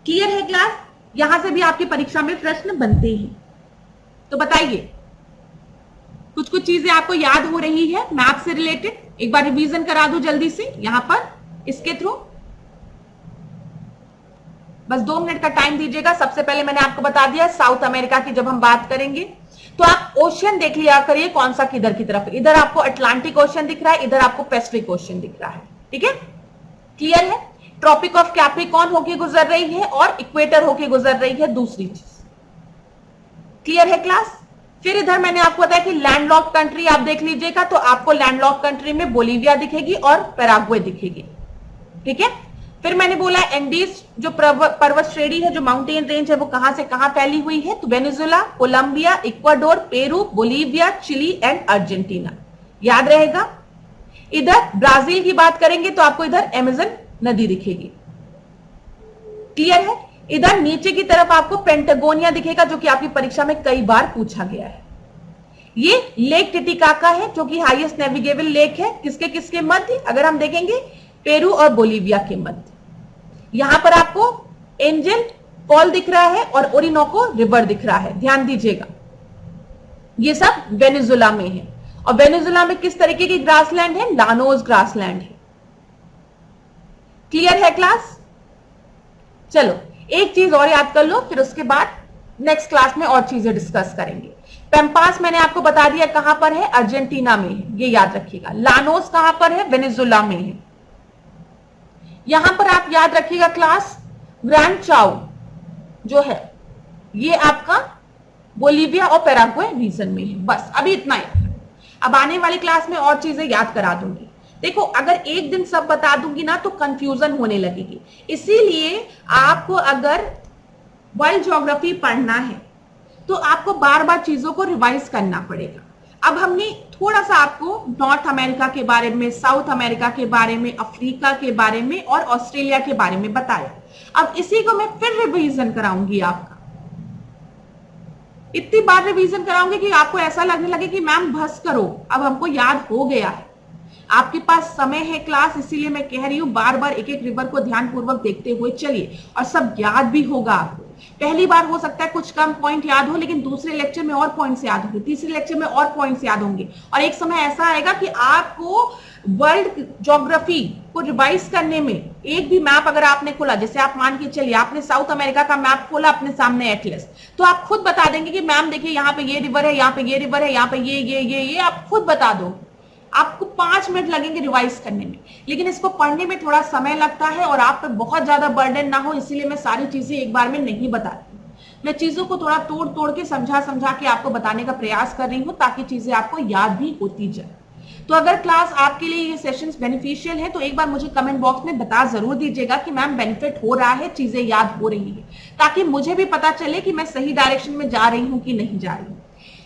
क्लियर है क्लास? यहां से भी आपकी परीक्षा में प्रश्न बनते हैं। तो बताइए, कुछ कुछ चीजें आपको याद हो रही है मैप से रिलेटेड? एक बार रिवीजन करा दूं जल्दी से यहां पर इसके थ्रू, बस 2 मिनट का टाइम दीजिएगा। सबसे पहले मैंने आपको बता दिया साउथ अमेरिका की जब हम बात करेंगे तो आप ओशियन देख लिया करिए, कौन सा किधर की तरफ। इधर आपको अटलांटिक ओशियन दिख रहा है, इधर आपको पैसिफिक ओशियन दिख रहा है, ठीक है, क्लियर है। ट्रॉपिक ऑफ कैप्रिकॉर्न होके गुजर रही है और इक्वेटर होके गुजर रही है दूसरी चीज। क्लियर है क्लास? फिर इधर मैंने आपको बताया कि लैंडलॉक्ड कंट्री आप देख लीजिएगा, तो आपको लैंडलॉक्ड कंट्री में बोलीविया दिखेगी और पैराग्वे दिखेगी। ठीक है, फिर मैंने बोला एंडीज जो पर्वत श्रेणी है, जो माउंटेन रेंज है, वो कहां से कहां फैली हुई है, तो Venezuela, Colombia, Ecuador, Peru, Bolivia, Chile and Argentina. याद रहेगा। इधर ब्राजील की बात करेंगे तो आपको इधर अमेज़न नदी दिखेगी। क्लियर है? इधर नीचे की तरफ आपको पेंटागोनिया दिखेगा, जो कि आपकी परीक्षा में कई बार पूछा गया है। ये लेक टिटिकाका है, जो कि हाईएस्ट नेविगेबल लेक है। किसके किसके मध्य? अगर हम देखेंगे पेरू और बोलीविया के मध्य। यहां पर आपको एंजल फॉल दिख रहा है और ओरिनोको रिवर दिख रहा है, ध्यान दीजिएगा। ये सब वेनेजुला में है। और वेनेजुला में किस तरीके की ग्रासलैंड है? लानोस ग्रासलैंड है। क्लियर है क्लास? चलो एक चीज और याद कर लो, फिर उसके बाद नेक्स्ट क्लास में और चीजें डिस्कस करेंगे। पेम्पास मैंने आपको बता दिया कहां पर है, अर्जेंटीना में है, ये याद रखिएगा। लानोस कहां पर है? वेनेजुला में है। यहां पर आप याद रखिएगा क्लास, ग्रैंड चाउ जो है ये आपका बोलीविया और पैराग्वे रीजन में है। बस अभी इतना ही। अब आने वाली क्लास में और चीजें याद करा दूंगी। देखो, अगर एक दिन सब बता दूंगी ना तो कंफ्यूजन होने लगेगी। इसीलिए आपको अगर वर्ल्ड ज्योग्राफी पढ़ना है तो आपको बार बार चीजों को रिवाइज करना पड़ेगा। अब हमने थोड़ा सा आपको नॉर्थ अमेरिका के बारे में, साउथ अमेरिका के बारे में, अफ्रीका के बारे में और ऑस्ट्रेलिया के बारे में बताया। अब इसी को मैं फिर रिवीजन कराऊंगी आपका। इतनी बार रिवीजन कराऊंगी कि आपको ऐसा लगने लगे कि मैम बस करो, अब हमको याद हो गया है। आपके पास समय है क्लास, इसीलिए मैं कह रही हूं बार बार एक एक रिवर को ध्यानपूर्वक देखते हुए चलिए, और सब याद भी होगा आपको। पहली बार हो सकता है कुछ कम पॉइंट याद हो, लेकिन दूसरे लेक्चर में और पॉइंट्स याद होंगे, तीसरे लेक्चर में और पॉइंट्स याद होंगे, और एक समय ऐसा आएगा कि आपको वर्ल्ड ज्योग्राफी को रिवाइज करने में एक भी मैप अगर आपने खोला, जैसे आप मान के चलिए आपने साउथ अमेरिका का मैप खोला अपने सामने एटलस, तो आप खुद बता देंगे कि मैम देखिए यहाँ पे ये रिवर है, यहाँ पे ये रिवर है, यहाँ पे ये आप खुद बता दो। आपको 5 मिनट लगेंगे रिवाइज करने में, लेकिन इसको पढ़ने में थोड़ा समय लगता है और आप पे बहुत ज्यादा बर्डन ना हो, इसीलिए मैं सारी चीजें एक बार में नहीं बताती। मैं चीजों को थोड़ा तोड़ तोड़ के समझा के आपको बताने का प्रयास कर रही हूँ, ताकि चीजें आपको याद भी होती जाए। तो अगर क्लास आपके लिए ये सेशंस बेनिफिशियल है तो एक बार मुझे कमेंट बॉक्स में बता जरूर दीजिएगा कि मैम बेनिफिट हो रहा है, चीजें याद हो रही है, ताकि मुझे भी पता चले कि मैं सही डायरेक्शन में जा रही हूँ कि नहीं जा रही हूँ।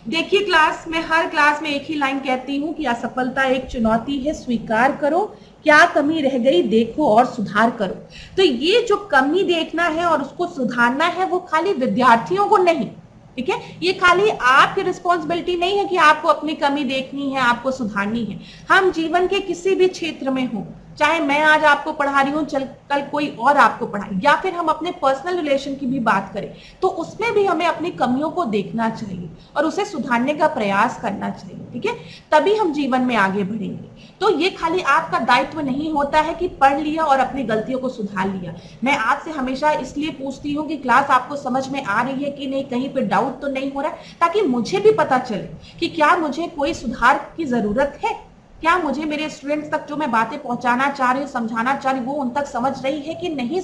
देखिए क्लास में, हर क्लास में एक ही लाइन कहती हूँ कि असफलता एक चुनौती है, स्वीकार करो, क्या कमी रह गई देखो और सुधार करो। तो ये जो कमी देखना है और उसको सुधारना है वो खाली विद्यार्थियों को नहीं, ठीक है, ये खाली आपकी रिस्पॉन्सिबिलिटी नहीं है कि आपको अपनी कमी देखनी है, आपको सुधारनी है। हम जीवन के किसी भी क्षेत्र में हो, चाहे मैं आज आपको पढ़ा रही हूँ, कल कोई और आपको पढ़ाए, या फिर हम अपने पर्सनल रिलेशन की भी बात करें, तो उसमें भी हमें अपनी कमियों को देखना चाहिए और उसे सुधारने का प्रयास करना चाहिए, ठीक है, तभी हम जीवन में आगे बढ़ेंगे। तो ये खाली आपका दायित्व नहीं होता है कि पढ़ लिया और अपनी गलतियों को सुधार लिया। मैं आपसे हमेशा इसलिए पूछती हूँ कि क्लास आपको समझ में आ रही है कि नहीं, कहीं पे डाउट तो नहीं हो रहा है, ताकि मुझे भी पता चले कि क्या मुझे कोई सुधार की जरूरत है, क्या मुझे मेरे स्टूडेंट्स तक जो मैं बातें पहुंचाना चाह रही हूँ, समझाना चाह रही हूँ, वो उन तक समझ रही है कि नहीं,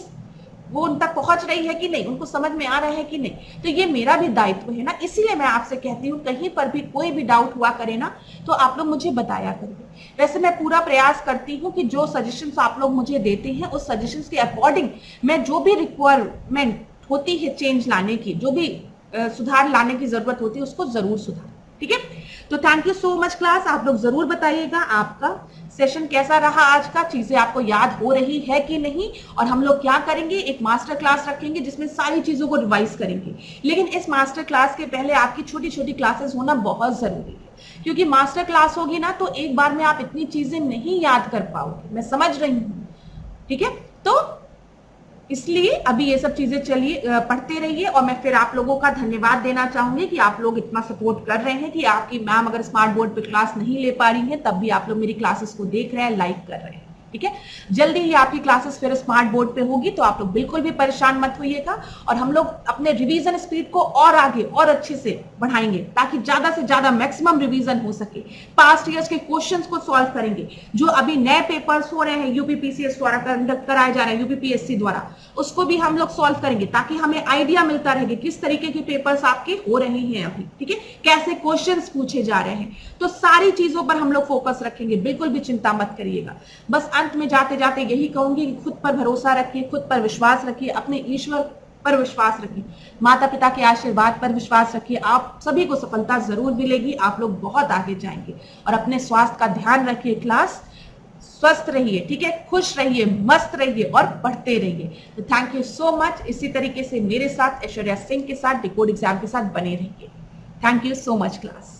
वो उन तक पहुंच रही है कि नहीं, उनको समझ में आ रहा है कि नहीं। तो ये मेरा भी दायित्व है ना, इसीलिए मैं आपसे कहती हूँ कहीं पर भी कोई भी डाउट हुआ करे ना तो आप लोग मुझे बताया करिए। वैसे मैं पूरा प्रयास करती हूँ कि जो सजेशंस आप लोग मुझे देते हैं उस सजेशंस के अकॉर्डिंग मैं जो भी रिक्वायरमेंट होती है चेंज लाने की, जो भी सुधार लाने की जरूरत होती है उसको जरूर सुधार, ठीक है। तो thank you so much class, आप लोग जरूर बताइएगा आपका सेशन कैसा रहा आज का, चीजें आपको याद हो रही है कि नहीं। और हम लोग क्या करेंगे, एक मास्टर क्लास रखेंगे जिसमें सारी चीजों को रिवाइज करेंगे, लेकिन इस मास्टर क्लास के पहले आपकी छोटी छोटी क्लासेस होना बहुत जरूरी है, क्योंकि मास्टर क्लास होगी ना तो एक बार में आप इतनी चीजें नहीं याद कर पाओगे, मैं समझ रही हूँ, ठीक है। तो इसलिए अभी ये सब चीजें चलिए पढ़ते रहिए, और मैं फिर आप लोगों का धन्यवाद देना चाहूंगी कि आप लोग इतना सपोर्ट कर रहे हैं कि आपकी मैम अगर स्मार्ट बोर्ड पे क्लास नहीं ले पा रही है तब भी आप लोग मेरी क्लासेस को देख रहे हैं, लाइक कर रहे हैं, ठीक है। जल्दी ही आपकी क्लासेस फिर स्मार्ट बोर्ड पे होगी, तो आप लोग बिल्कुल भी परेशान मत होइएगा और हम लोग अपने रिवीजन स्पीड को और आगे और अच्छे से बढ़ाएंगे ताकि ज्यादा से ज्यादा मैक्सिमम रिवीजन हो सके। पास्ट ईयर्स के क्वेश्चंस को सॉल्व करेंगे, जो अभी नए पेपर्स हो रहे हैं यूपीपीसीएस द्वारा कंडक्ट कराए जा रहे हैं, यूपीपीएससी द्वारा, उसको भी हम लोग सॉल्व करेंगे ताकि हमें आइडिया मिलता रहे किस तरीके के पेपर्स आपके हो रहे हैं अभी, ठीक है, कैसे क्वेश्चंस पूछे जा रहे हैं। तो सारी चीजों पर हम लोग फोकस रखेंगे, बिल्कुल भी चिंता मत करिएगा। बस अंत में जाते जाते यही कहूंगी कि खुद पर भरोसा रखिए, खुद पर विश्वास रखिए, अपने ईश्वर पर विश्वास रखिए, माता पिता के आशीर्वाद पर विश्वास रखिए। आप सभी को सफलता जरूर मिलेगी, आप लोग बहुत आगे जाएंगे। और अपने स्वास्थ्य का ध्यान रखिए, क्लास स्वस्थ रहिए, ठीक है, खुश रहिए, मस्त रहिए और पढ़ते रहिए। तो थैंक यू सो मच। इसी तरीके से मेरे साथ ऐश्वर्या सिंह के साथ डिकोड एग्जाम के साथ बने रहिए। Thank you so much class.